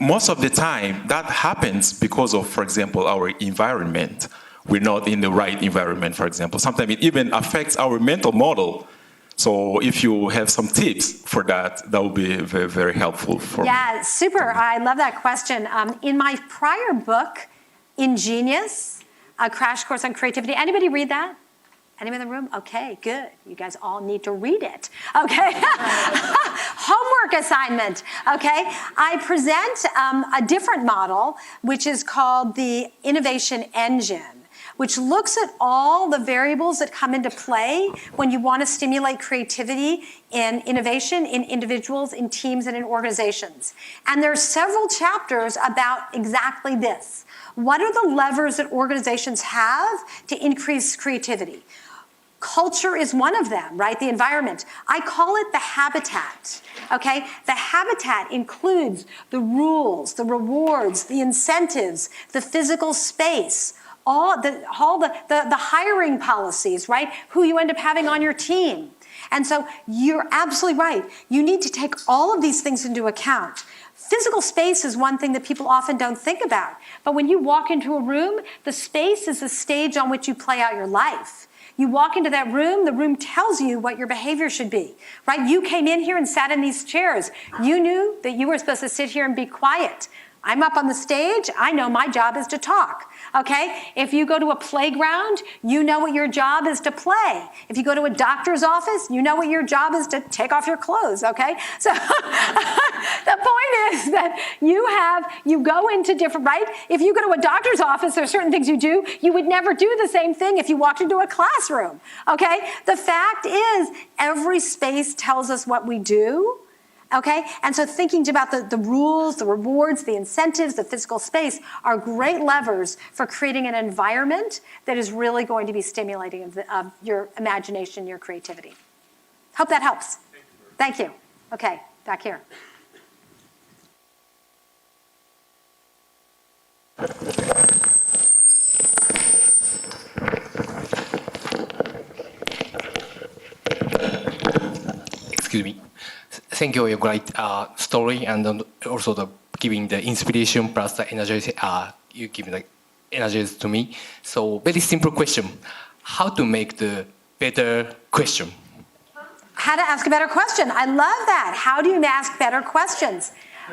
most of the time that happens because of, for example, our environment. We're not in the right environment, for example. Sometimes it even affects our mental model. So if you have some tips for that, that would be very, very helpful for me. Yeah, super. I love that question. In my prior book, Ingenious, A Crash Course on Creativity, anybody read that? Anybody in the room? Okay, good. You guys all need to read it. Okay. Homework assignment. Okay. I present a different model, which is called the Innovation Engine, which looks at all the variables that come into play when you want to stimulate creativity and innovation in individuals, in teams, and in organizations. And there are several chapters about exactly this. What are the levers that organizations have to increase creativity? Culture is one of them, right? The environment. I call it the habitat, okay? The habitat includes the rules, the rewards, the incentives, the physical space, all the hiring policies, right? Who you end up having on your team. And so you're absolutely right. You need to take all of these things into account. Physical space is one thing that people often don't think about. But when you walk into a room, the space is the stage on which you play out your life. You walk into that room, the room tells you what your behavior should be, right? You came in here and sat in these chairs. You knew that you were supposed to sit here and be quiet. I'm up on the stage, I know my job is to talk, okay? If you go to a playground, you know what your job is to play. If you go to a doctor's office, you know what your job is to take off your clothes, okay? So the point is that you go into different, right? If you go to a doctor's office, there are certain things you do. You would never do the same thing if you walked into a classroom, okay? The fact is, every space tells us what we do, Okay? And so thinking about the rules, the rewards, the incentives, the physical space are great levers for creating an environment that is really going to be stimulating of your imagination, your creativity. Hope that helps. Thank you. Okay, back here. Excuse me. Thank you for your great story and also the giving the inspiration plus the energy. You give the energies to me. So very simple question: how to make the better question? How to ask a better question. I love that. How do you ask better questions?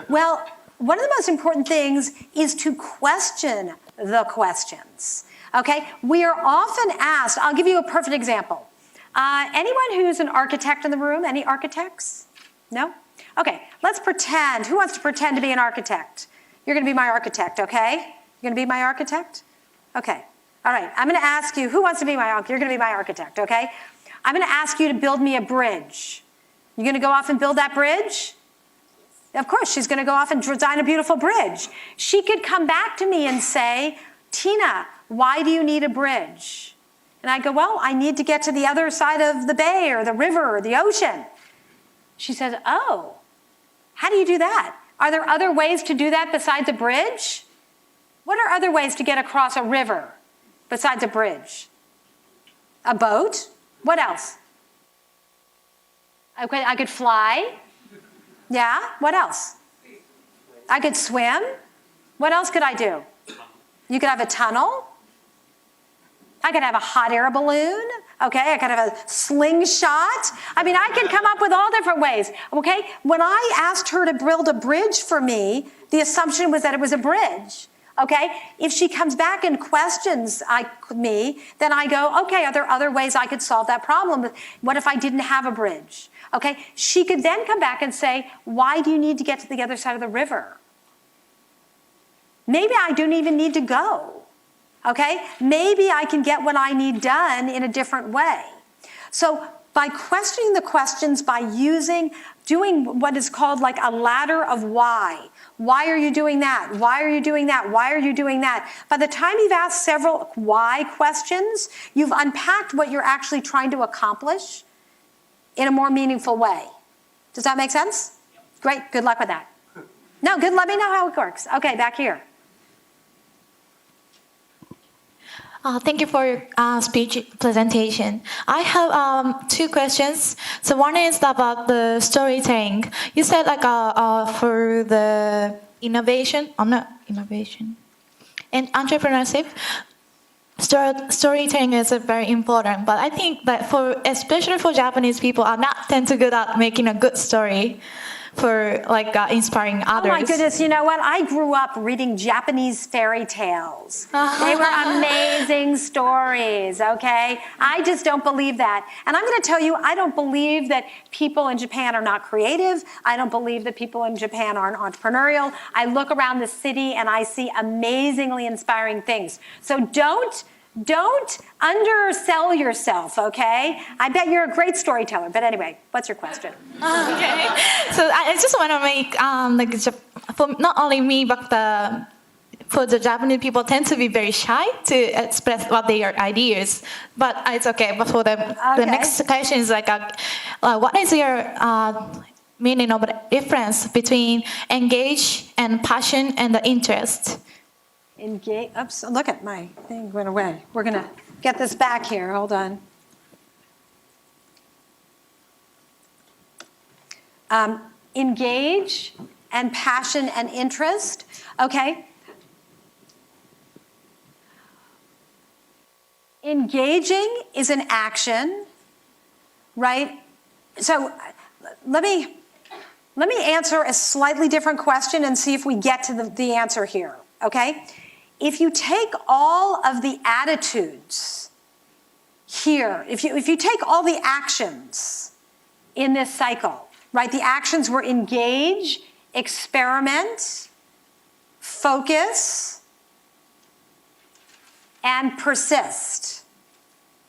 Well, one of the most important things is to question the questions. Okay? We are often asked, I'll give you a perfect example. Anyone who's an architect in the room? Any architects? No? Okay, let's pretend. Who wants to pretend to be an architect? You're going to be my architect, okay? You're going to be my architect? Okay. All right. I'm going to ask you, who wants to be my architect? You're going to be my architect, okay? I'm going to ask you to build me a bridge. You're going to go off and build that bridge? Of course, she's going to go off and design a beautiful bridge. She could come back to me and say, Tina, why do you need a bridge? And I go, well, I need to get to the other side of the bay or the river or the ocean. She says, oh, how do you do that? Are there other ways to do that besides a bridge? What are other ways to get across a river besides a bridge? A boat? What else? I could fly. Yeah, what else? I could swim. What else could I do? You could have a tunnel. I could have a hot air balloon, okay? I could have a slingshot. I mean, I can come up with all different ways, okay? When I asked her to build a bridge for me, the assumption was that it was a bridge, okay? If she comes back and questions me, then I go, okay, are there other ways I could solve that problem? What if I didn't have a bridge, okay? She could then come back and say, why do you need to get to the other side of the river? Maybe I don't even need to go. Okay? Maybe I can get what I need done in a different way. So by questioning the questions, by doing what is called like a ladder of why. Why are you doing that? Why are you doing that? Why are you doing that? By the time you've asked several why questions, you've unpacked what you're actually trying to accomplish in a more meaningful way. Does that make sense? Great. Good luck with that. No, good. Let me know how it works. Okay, back here. Thank you for your speech presentation. I have two questions. So one is about the storytelling. You said like for the innovation, and entrepreneurship, storytelling is very important. But I think that especially for Japanese people, are not tend to good at making a good story for like inspiring others. Oh my goodness, you know what? I grew up reading Japanese fairy tales. They were amazing stories, okay? I just don't believe that. And I'm going to tell you, I don't believe that people in Japan are not creative. I don't believe that people in Japan aren't entrepreneurial. I look around the city and I see amazingly inspiring things. So don't undersell yourself, okay? I bet you're a great storyteller. But anyway, what's your question? Okay. So I just want to make, for not only me, but for the Japanese people tend to be very shy to express what their ideas. But it's okay. But for the next question is like, what is your meaning of the difference between engage and passion and the interest? Engage. Oops, look at my thing went away. We're going to get this back here. Hold on. Engage and passion and interest. Okay. Engaging is an action, right? So let me answer a slightly different question and see if we get to the answer here, okay? If you take all of the attitudes here, if you take all the actions in this cycle, right? The actions were engage, experiment, focus, and persist.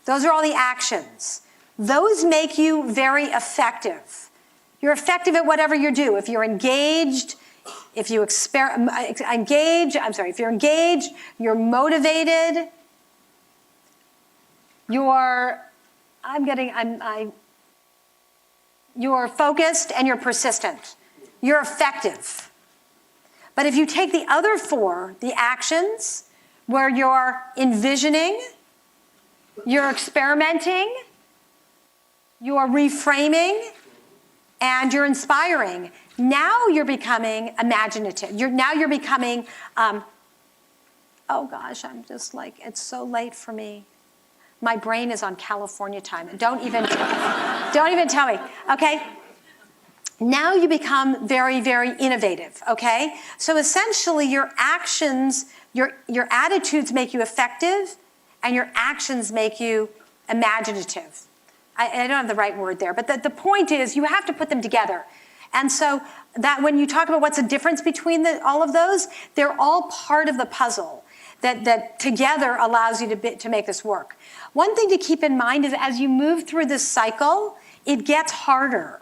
Those are all the actions. Those make you very effective. You're effective at whatever you do. If you're engaged, if you're engaged, you're motivated, you're focused, and you're persistent. You're effective. But if you take the other four, the actions, where you're envisioning, you're experimenting, you're reframing, and you're inspiring, now you're becoming imaginative. Now you're becoming, oh gosh, I'm just like, it's so late for me. My brain is on California time. Don't even tell me, okay? Now you become very, very innovative, okay? So essentially your actions, your attitudes make you effective, and your actions make you imaginative. I don't have the right word there, but the point is you have to put them together. And so that when you talk about what's the difference between all of those, they're all part of the puzzle that together allows you to make this work. One thing to keep in mind is as you move through this cycle, it gets harder.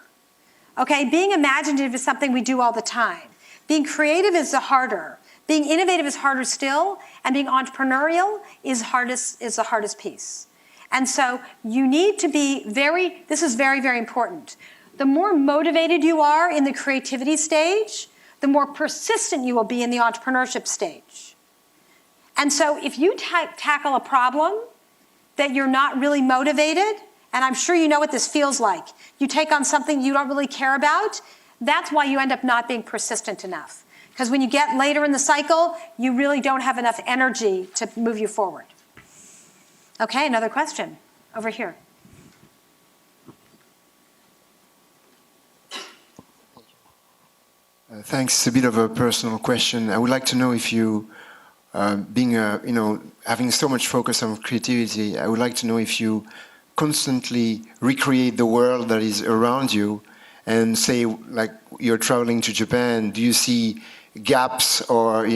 Okay, being imaginative is something we do all the time. Being creative is the harder. Being innovative is harder still, and being entrepreneurial is the hardest piece. And so you need to be this is very, very important. The more motivated you are in the creativity stage, the more persistent you will be in the entrepreneurship stage. And so if you tackle a problem that you're not really motivated, and I'm sure you know what this feels like, you take on something you don't really care about, that's why you end up not being persistent enough. Because when you get later in the cycle, you really don't have enough energy to move you forward. Okay, another question over here. Thanks. It's a bit of a personal question. I would like to know if you, having so much focus on creativity, I would like to know if you constantly recreate the world that is around you, and say, like, you're traveling to Japan, do you see gaps, or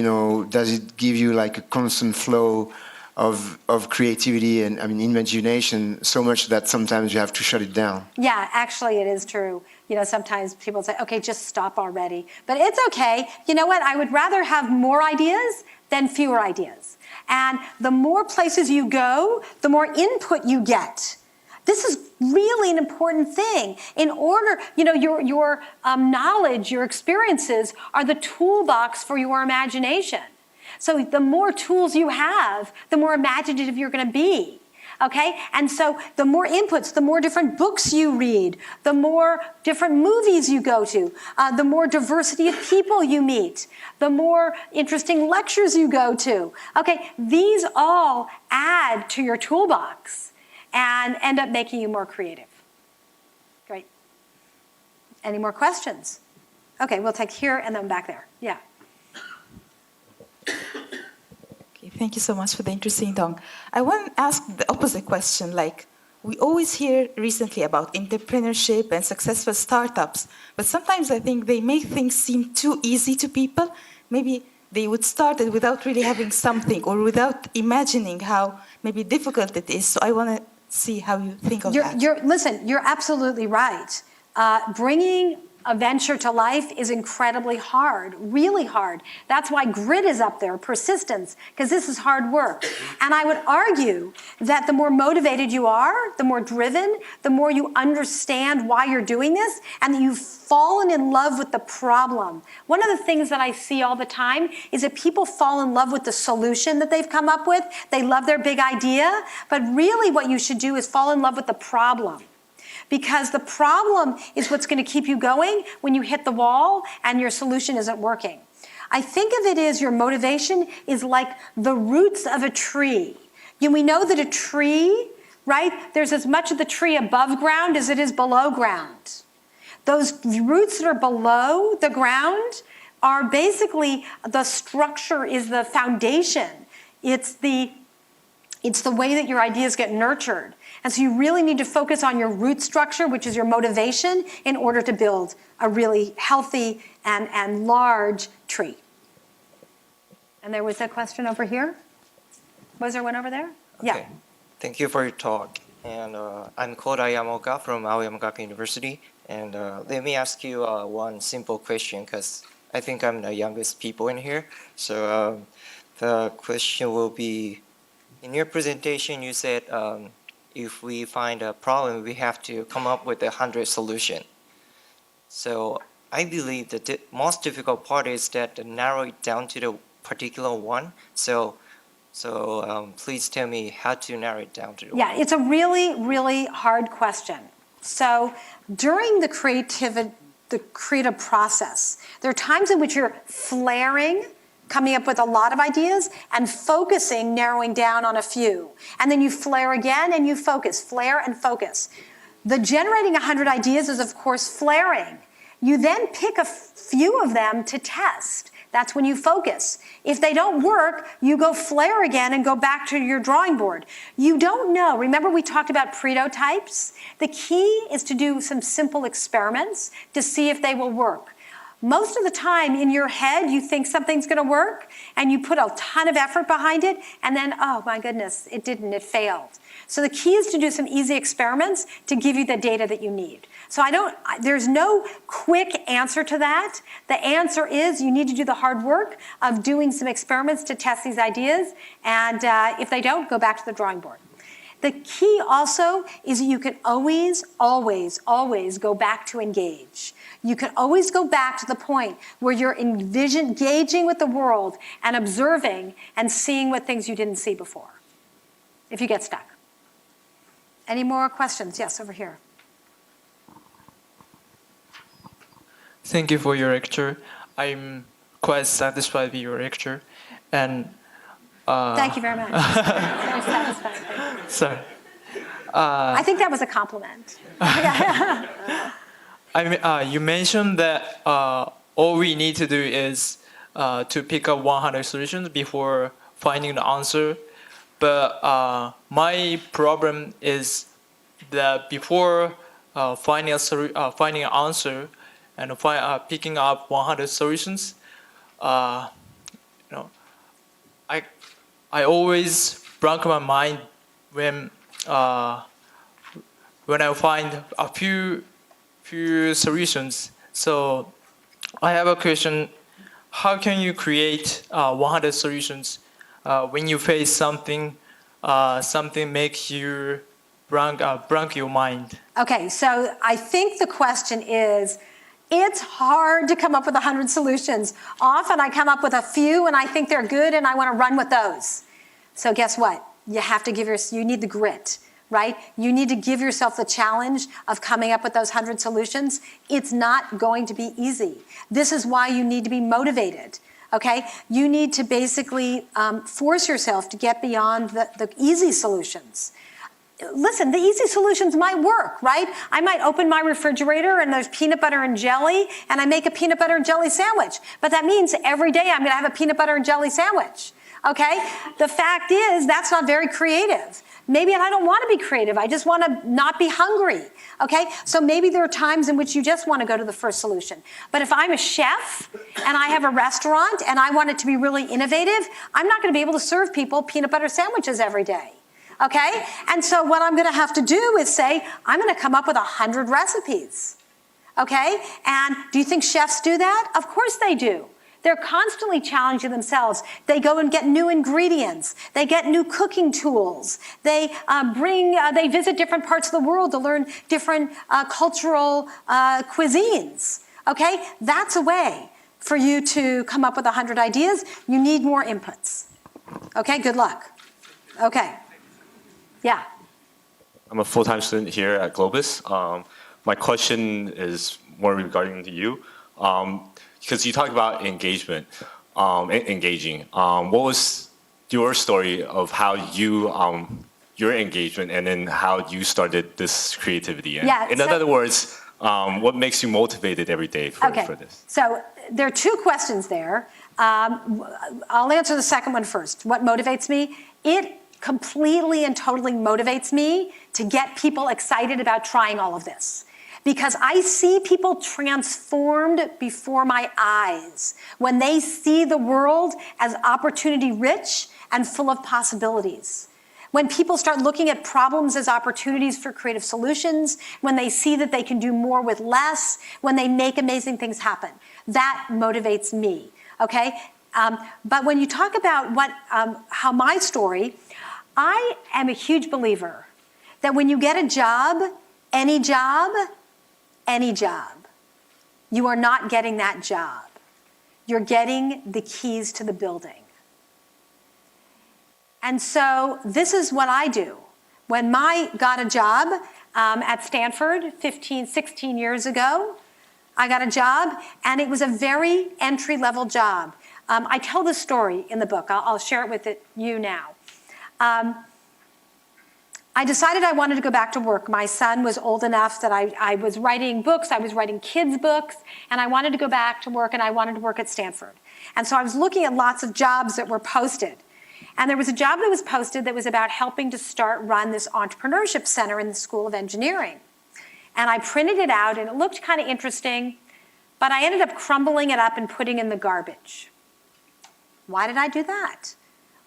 does it give you like a constant flow of creativity and imagination so much that sometimes you have to shut it down? Yeah, actually it is true. Sometimes people say, okay, just stop already. But it's okay. You know what? I would rather have more ideas than fewer ideas. And the more places you go, the more input you get. This is really an important thing. In order, your knowledge, your experiences are the toolbox for your imagination. So the more tools you have, the more imaginative you're going to be. Okay? And so the more inputs, the more different books you read, the more different movies you go to, the more diversity of people you meet, the more interesting lectures you go to. Okay? These all add to your toolbox and end up making you more creative. Great. Any more questions? Okay, we'll take here and then back there. Yeah. Okay, thank you so much for the interesting talk. I want to ask the opposite question. Like, we always hear recently about entrepreneurship and successful startups, but sometimes I think they make things seem too easy to people. Maybe they would start it without really having something, or without imagining how maybe difficult it is. So I want to see how you think of that. Listen, you're absolutely right. Bringing a venture to life is incredibly hard, really hard. That's why grit is up there, persistence, because this is hard work. And I would argue that the more motivated you are, the more driven, the more you understand why you're doing this, and that you've fallen in love with the problem. One of the things that I see all the time is that people fall in love with the solution that they've come up with. They love their big idea, but really what you should do is fall in love with the problem. Because the problem is what's going to keep you going when you hit the wall and your solution isn't working. I think of it as your motivation is like the roots of a tree. We know that a tree, right, there's as much of the tree above ground as it is below ground. Those roots that are below the ground are basically the structure, is the foundation. It's the way that your ideas get nurtured. And so you really need to focus on your root structure, which is your motivation, in order to build a really healthy and large tree. And there was a question over here. Was there one over there? Okay. Yeah. Thank you for your talk. And I'm Koda Yamaoka from Aoyama Gakuin University. And let me ask you one simple question, because I think I'm the youngest people in here. So the question will be, in your presentation, you said if we find a problem, we have to come up with 100 solutions. So I believe that the most difficult part is that to narrow it down to the particular one. So please tell me how to narrow it down to the one. Yeah, it's a really, really hard question. So during the creative process, there are times in which you're flaring, coming up with a lot of ideas, and focusing, narrowing down on a few. And then you flare again and you focus, flare and focus. The generating 100 ideas is, of course, flaring. You then pick a few of them to test. That's when you focus. If they don't work, you go flare again and go back to your drawing board. You don't know. Remember we talked about prototypes? The key is to do some simple experiments to see if they will work. Most of the time in your head, you think something's going to work and you put a ton of effort behind it and then, oh my goodness, it didn't, it failed. So the key is to do some easy experiments to give you the data that you need. So there's no quick answer to that. The answer is you need to do the hard work of doing some experiments to test these ideas. And if they don't, go back to the drawing board. The key also is you can always, always, always go back to engage. You can always go back to the point where you're engaging with the world and observing and seeing what things you didn't see before, if you get stuck. Any more questions? Yes, over here. Thank you for your lecture. I'm quite satisfied with your lecture. And thank you very much. Very satisfied. Sorry. I think that was a compliment. You mentioned that all we need to do is to pick up 100 solutions before finding the answer. But my problem is that before finding an answer and picking up 100 solutions, I always blank my mind when I find a few solutions. So I have a question: how can you create 100 solutions when you face something makes you blank your mind? Okay, so I think the question is, it's hard to come up with 100 solutions. Often I come up with a few and I think they're good and I want to run with those. So guess what? You have to you need the grit, right? You need to give yourself the challenge of coming up with those 100 solutions. It's not going to be easy. This is why you need to be motivated, okay? You need to basically force yourself to get beyond the easy solutions. Listen, the easy solutions might work, right? I might open my refrigerator and there's peanut butter and jelly and I make a peanut butter and jelly sandwich. But that means every day I'm going to have a peanut butter and jelly sandwich, okay? The fact is that's not very creative. Maybe I don't want to be creative. I just want to not be hungry, okay? So maybe there are times in which you just want to go to the first solution. But if I'm a chef and I have a restaurant and I want it to be really innovative, I'm not going to be able to serve people peanut butter sandwiches every day. Okay? And so what I'm going to have to do is say, I'm going to come up with 100 recipes. Okay? And do you think chefs do that? Of course they do. They're constantly challenging themselves. They go and get new ingredients. They get new cooking tools. They visit different parts of the world to learn different cultural cuisines. Okay? That's a way for you to come up with 100 ideas. You need more inputs. Okay? Good luck. Okay. Yeah. I'm a full-time student here at Globus. My question is more regarding to you, because you talked about engagement, engaging. What was your story of how you, your engagement, and then how you started this creativity? And in other words, what makes you motivated every day for this? So there are two questions there. I'll answer the second one first. What motivates me? It completely and totally motivates me to get people excited about trying all of this. Because I see people transformed before my eyes when they see the world as opportunity rich and full of possibilities. when people start looking at problems as opportunities for creative solutions, when they see that they can do more with less, when they make amazing things happen. That motivates me, okay? But when you talk about how my story, I am a huge believer that when you get a job, any job, you are not getting that job. You're getting the keys to the building. And so this is what I do. When I got a job at Stanford 15, 16 years ago, I got a job, and it was a very entry-level job. I tell this story in the book. I'll share it with you now. I decided I wanted to go back to work. My son was old enough that I was writing books, I was writing kids' books, and I wanted to go back to work, and I wanted to work at Stanford. And so I was looking at lots of jobs that were posted. And there was a job that was posted that was about helping to run this entrepreneurship center in the School of Engineering. And I printed it out, and it looked kind of interesting, but I ended up crumbling it up and putting it in the garbage. Why did I do that?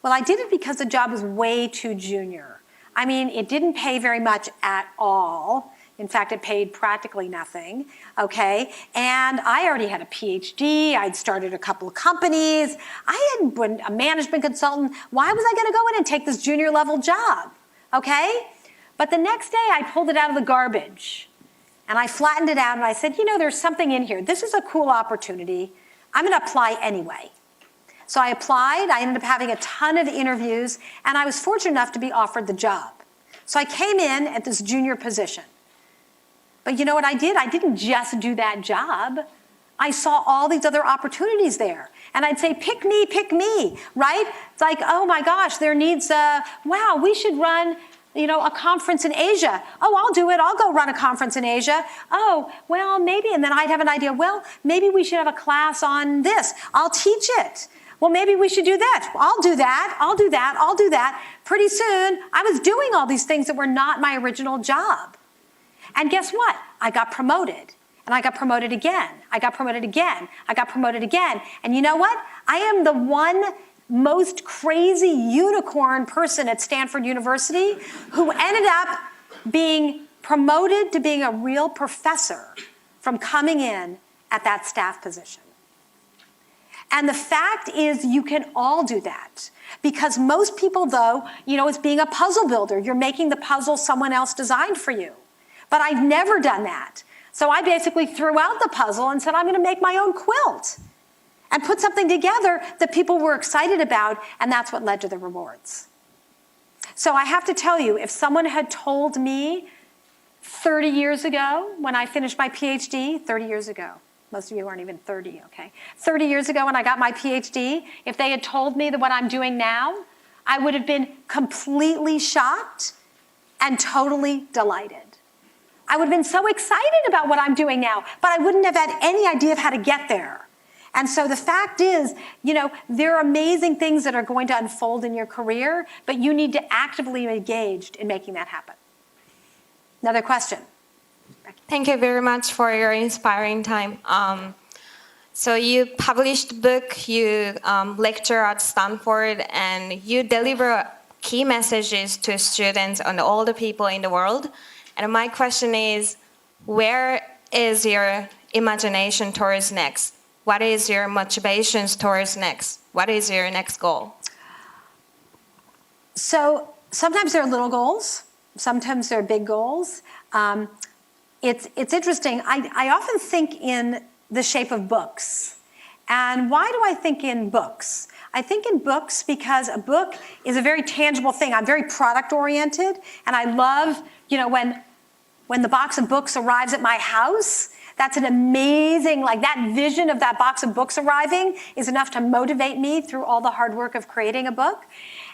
Well, I did it because the job was way too junior. I mean, it didn't pay very much at all. In fact, it paid practically nothing, okay? And I already had a PhD. I'd started a couple of companies. I had been a management consultant. Why was I gonna go in and take this junior level job, okay? But the next day, I pulled it out of the garbage, and I flattened it out, and I said, you know, there's something in here. This is a cool opportunity. I'm gonna apply anyway. So I applied, I ended up having a ton of interviews, and I was fortunate enough to be offered the job. So I came in at this junior position. But you know what I did? I didn't just do that job. I saw all these other opportunities there. And I'd say, pick me, right? It's like, oh my gosh, there needs wow, we should run, you know, a conference in Asia. Oh, I'll do it. I'll go run a conference in Asia. Oh, well, maybe. And then I'd have an idea. Well, maybe we should have a class on this. I'll teach it. Well, maybe we should do that. I'll do that. I'll do that. I'll do that. Pretty soon, I was doing all these things that were not my original job. And guess what? I got promoted. And I got promoted again. I got promoted again. I got promoted again. And you know what? I am the one most crazy unicorn person at Stanford University who ended up being promoted to being a real professor from coming in at that staff position. And the fact is, you can all do that. Because most people, though, you know, it's being a puzzle builder. You're making the puzzle someone else designed for you. But I've never done that. So I basically threw out the puzzle and said, I'm going to make my own quilt and put something together that people were excited about, and that's what led to the rewards. So I have to tell you, if someone had told me 30 years ago when I finished my PhD, 30 years ago, most of you aren't even 30, okay? 30 years ago when I got my PhD, if they had told me that what I'm doing now, I would have been completely shocked and totally delighted. I would have been so excited about what I'm doing now, but I wouldn't have had any idea of how to get there. And so the fact is, you know, there are amazing things that are going to unfold in your career, but you need to actively be engaged in making that happen. Another question. Thank you very much for your inspiring time. So you published a book, you lecture at Stanford, and you deliver key messages to students and all the people in the world. And my question is, where is your imagination towards next? What is your motivations towards next? What is your next goal? So sometimes there are little goals. Sometimes there are big goals. It's interesting. I often think in the shape of books. And why do I think in books? I think in books because a book is a very tangible thing. I'm very product oriented, and I love, you know, when the box of books arrives at my house, that's an amazing, like that vision of that box of books arriving is enough to motivate me through all the hard work of creating a book.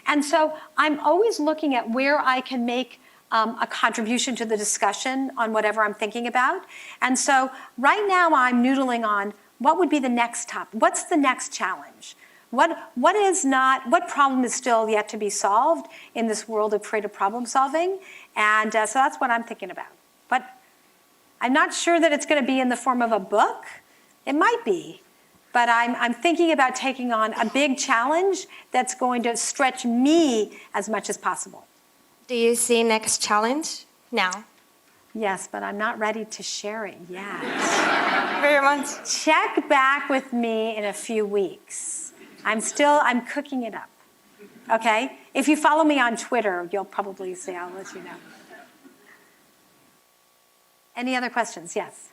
And so I'm always looking at where I can make a contribution to the discussion on whatever I'm thinking about. And so right now I'm noodling on what would be the next topic? What's the next challenge? What problem is still yet to be solved in this world of creative problem solving? And so that's what I'm thinking about. But I'm not sure that it's going to be in the form of a book. It might be. But I'm thinking about taking on a big challenge that's going to stretch me as much as possible. Do you see next challenge now? Yes, but I'm not ready to share it yet. Very much. Check back with me in a few weeks. I'm cooking it up. Okay? If you follow me on Twitter, you'll probably see, I'll let you know. Any other questions? Yes.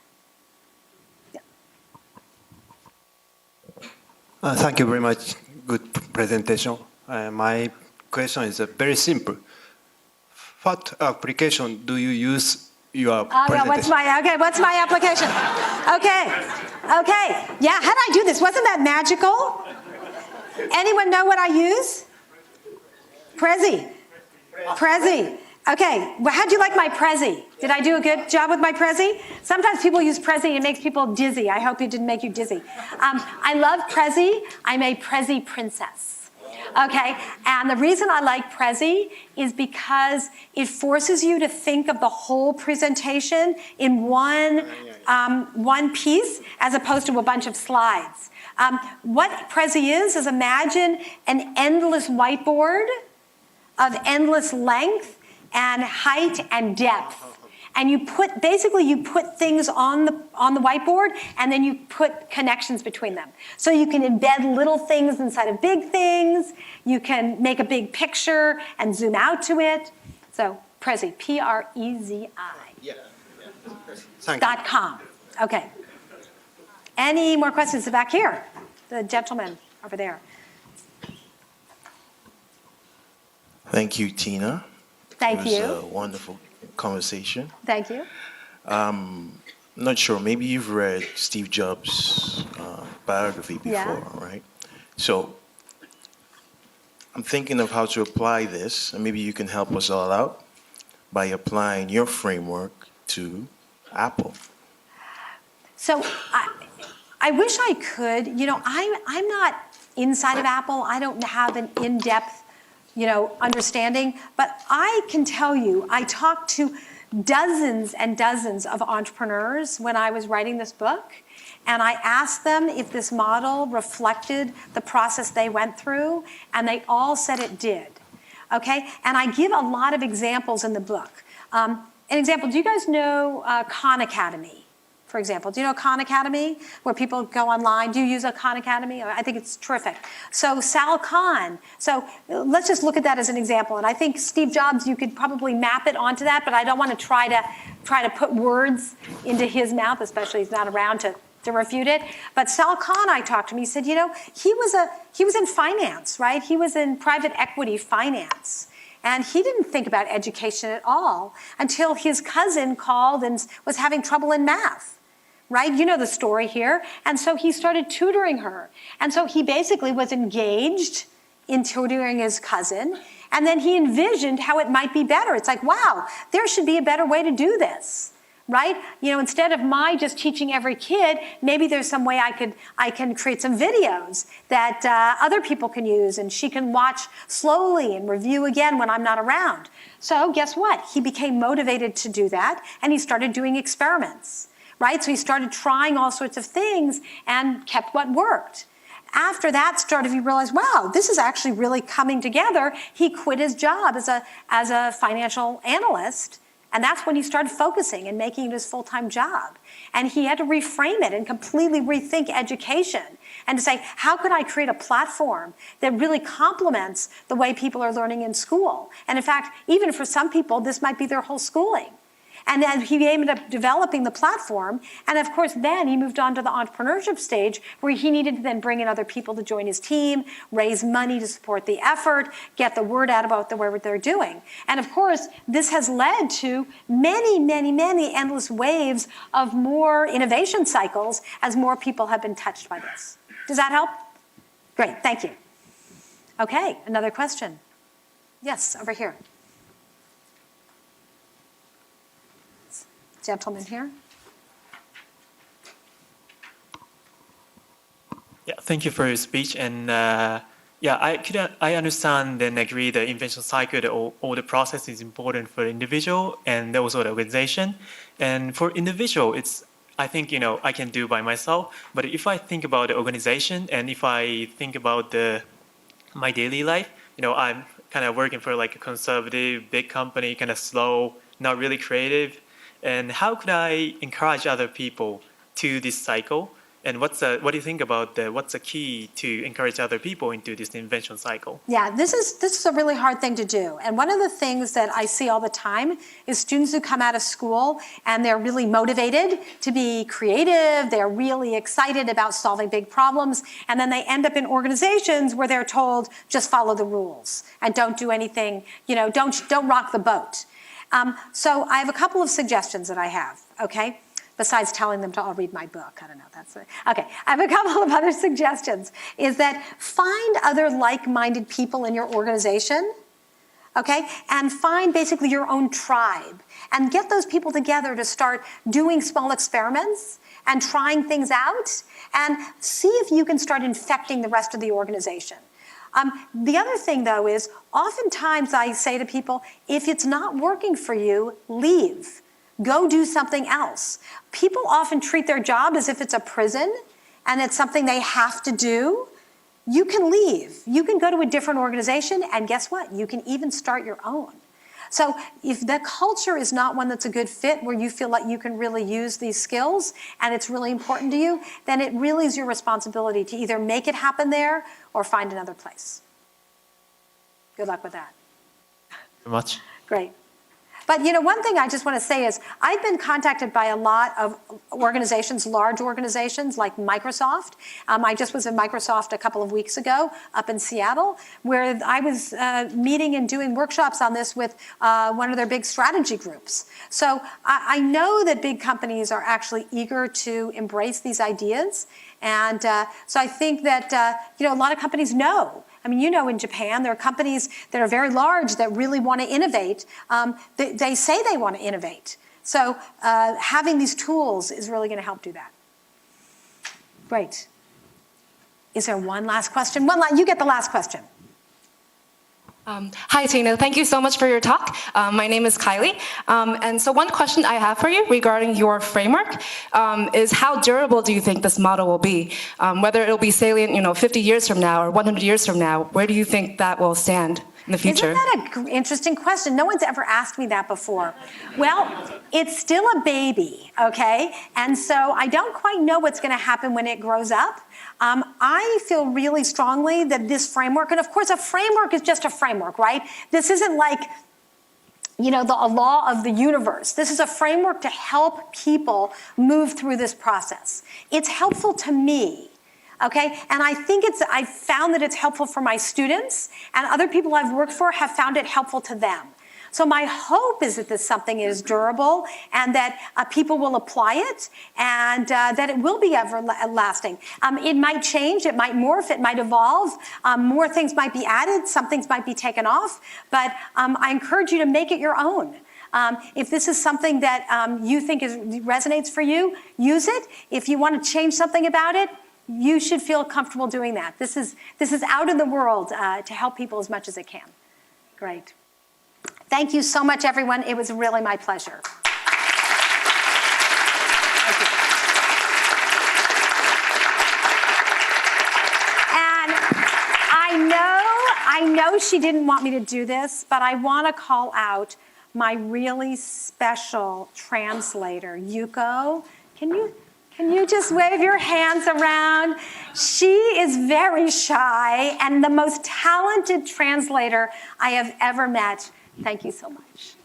Thank you very much. Good presentation. My question is very simple. What application do you use your presentation? What's my application? Okay. Yeah, how did I do this? Wasn't that magical? Anyone know what I use? Prezi. Okay, well, how'd you like my Prezi? Did I do a good job with my Prezi? Sometimes people use Prezi and it makes people dizzy. I hope it didn't make you dizzy. I love Prezi. I'm a Prezi princess. Okay, and the reason I like Prezi is because it forces you to think of the whole presentation in one piece as opposed to a bunch of slides. What Prezi is imagine an endless whiteboard of endless length and height and depth. And you put things on the whiteboard and then you put connections between them. So you can embed little things inside of big things. You can make a big picture and zoom out to it. So Prezi, Prezi.com. Okay. Any more questions back here? The gentleman over there. Thank you, Tina. Thank you. you. It was a wonderful conversation. Thank you. I'm not sure, maybe you've read Steve Jobs' biography before, Yeah. right? So I'm thinking of how to apply this, and maybe you can help us all out by applying your framework to Apple. So I wish I could. I'm not inside of Apple. I don't have an in-depth understanding. But I can tell you, I talked to dozens and dozens of entrepreneurs when I was writing this book. And I asked them if this model reflected the process they went through, and they all said it did. Okay? And I give a lot of examples in the book. An example, do you guys know Khan Academy? For example, do you know Khan Academy, where people go online? Do you use a Khan Academy? I think it's terrific. So Sal Khan. So let's just look at that as an example. And I think Steve Jobs, you could probably map it onto that, but I don't want to try to put words into his mouth, especially he's not around to refute it. But Sal Khan, I talked to him. He said, he was in finance, right? He was in private equity finance. And he didn't think about education at all until his cousin called and was having trouble in math. Right? You know the story here. And so he started tutoring her. And so he basically was engaged in tutoring his cousin. And then he envisioned how it might be better. It's like, wow, there should be a better way to do this. Right? Instead of my just teaching every kid, maybe there's some way I can create some videos that other people can use and she can watch slowly and review again when I'm not around. So guess what? He became motivated to do that and he started doing experiments. Right? So he started trying all sorts of things and kept what worked. After that started, he realized, wow, this is actually really coming together. He quit his job as a financial analyst. And that's when he started focusing and making it his full-time job. And he had to reframe it and completely rethink education and to say, how could I create a platform that really complements the way people are learning in school? And in fact, even for some people, this might be their whole schooling. And then he ended up developing the platform. And of course, then he moved on to the entrepreneurship stage where he needed to then bring in other people to join his team, raise money to support the effort, get the word out about the work they're doing. And of course, this has led to many, many, many endless waves of more innovation cycles as more people have been touched by this. Does that help? Great, thank you. Okay, another question. Yes, over here. Gentleman here. Yeah, thank you for your speech. And I understand and agree the invention cycle, all the process is important for the individual and also the organization. And for individual, I think I can do by myself. But if I think about the organization and if I think about my daily life, I'm kind of working for like a conservative big company, kind of slow, not really creative. And how could I encourage other people to this cycle? And what do you think about what's the key to encourage other people into this invention cycle? Yeah, this is a really hard thing to do. And one of the things that I see all the time is students who come out of school and they're really motivated to be creative, they're really excited about solving big problems, and then they end up in organizations where they're told, just follow the rules and don't do anything, don't rock the boat. So I have a couple of suggestions that I have, okay? Besides telling them to all read my book. I don't know, okay. I have a couple of other suggestions, is that find other like-minded people in your organization, okay? And find basically your own tribe and get those people together to start doing small experiments and trying things out and see if you can start infecting the rest of the organization. The other thing, though, is oftentimes I say to people, if it's not working for you, leave. Go do something else. People often treat their job as if it's a prison and it's something they have to do. You can leave. You can go to a different organization, and guess what? You can even start your own. So if the culture is not one that's a good fit, where you feel like you can really use these skills and it's really important to you, then it really is your responsibility to either make it happen there or find another place. Good luck with that. Very much. Great. But one thing I just want to say is I've been contacted by a lot of organizations, large organizations like Microsoft. I just was at Microsoft a couple of weeks ago up in Seattle, where I was meeting and doing workshops on this with one of their big strategy groups. So I know that big companies are actually eager to embrace these ideas. And so I think that a lot of companies know. I mean, in Japan, there are companies that are very large that really want to innovate. They say they want to innovate. So having these tools is really going to help do that. Great. Is there one last question? You get the last question. Hi, Tina. Thank you so much for your talk. My name is Kylie. And so one question I have for you regarding your framework is how durable do you think this model will be? Whether it'll be salient, 50 years from now or 100 years from now, where do you think that will stand in the future? Isn't that an interesting question? No one's ever asked me that before. Well, it's still a baby, okay? And so I don't quite know what's going to happen when it grows up. I feel really strongly that this framework, and of course a framework is just a framework, right? This isn't like, a law of the universe. This is a framework to help people move through this process. It's helpful to me. Okay, and I've found that it's helpful for my students, and other people I've worked for have found it helpful to them. So my hope is that this something is durable and that people will apply it and that it will be everlasting. It might change, it might morph, it might evolve. More things might be added, some things might be taken off, but I encourage you to make it your own. If this is something that you think resonates for you, use it. If you want to change something about it, you should feel comfortable doing that. This is out in the world to help people as much as it can. Great. Thank you so much, everyone. It was really my pleasure. Thank you. And I know she didn't want me to do this, but I want to call out my really special translator, Yuko. Can you just wave your hands around? She is very shy and the most talented translator I have ever met. Thank you so much.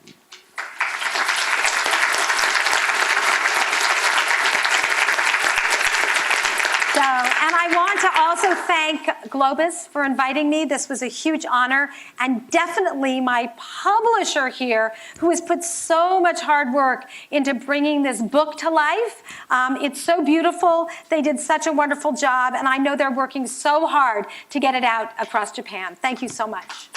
And I want to also thank Globus for inviting me. This was a huge honor, and definitely my publisher here, who has put so much hard work into bringing this book to life. It's so beautiful. They did such a wonderful job, and I know they're working so hard to get it out across Japan. Thank you so much.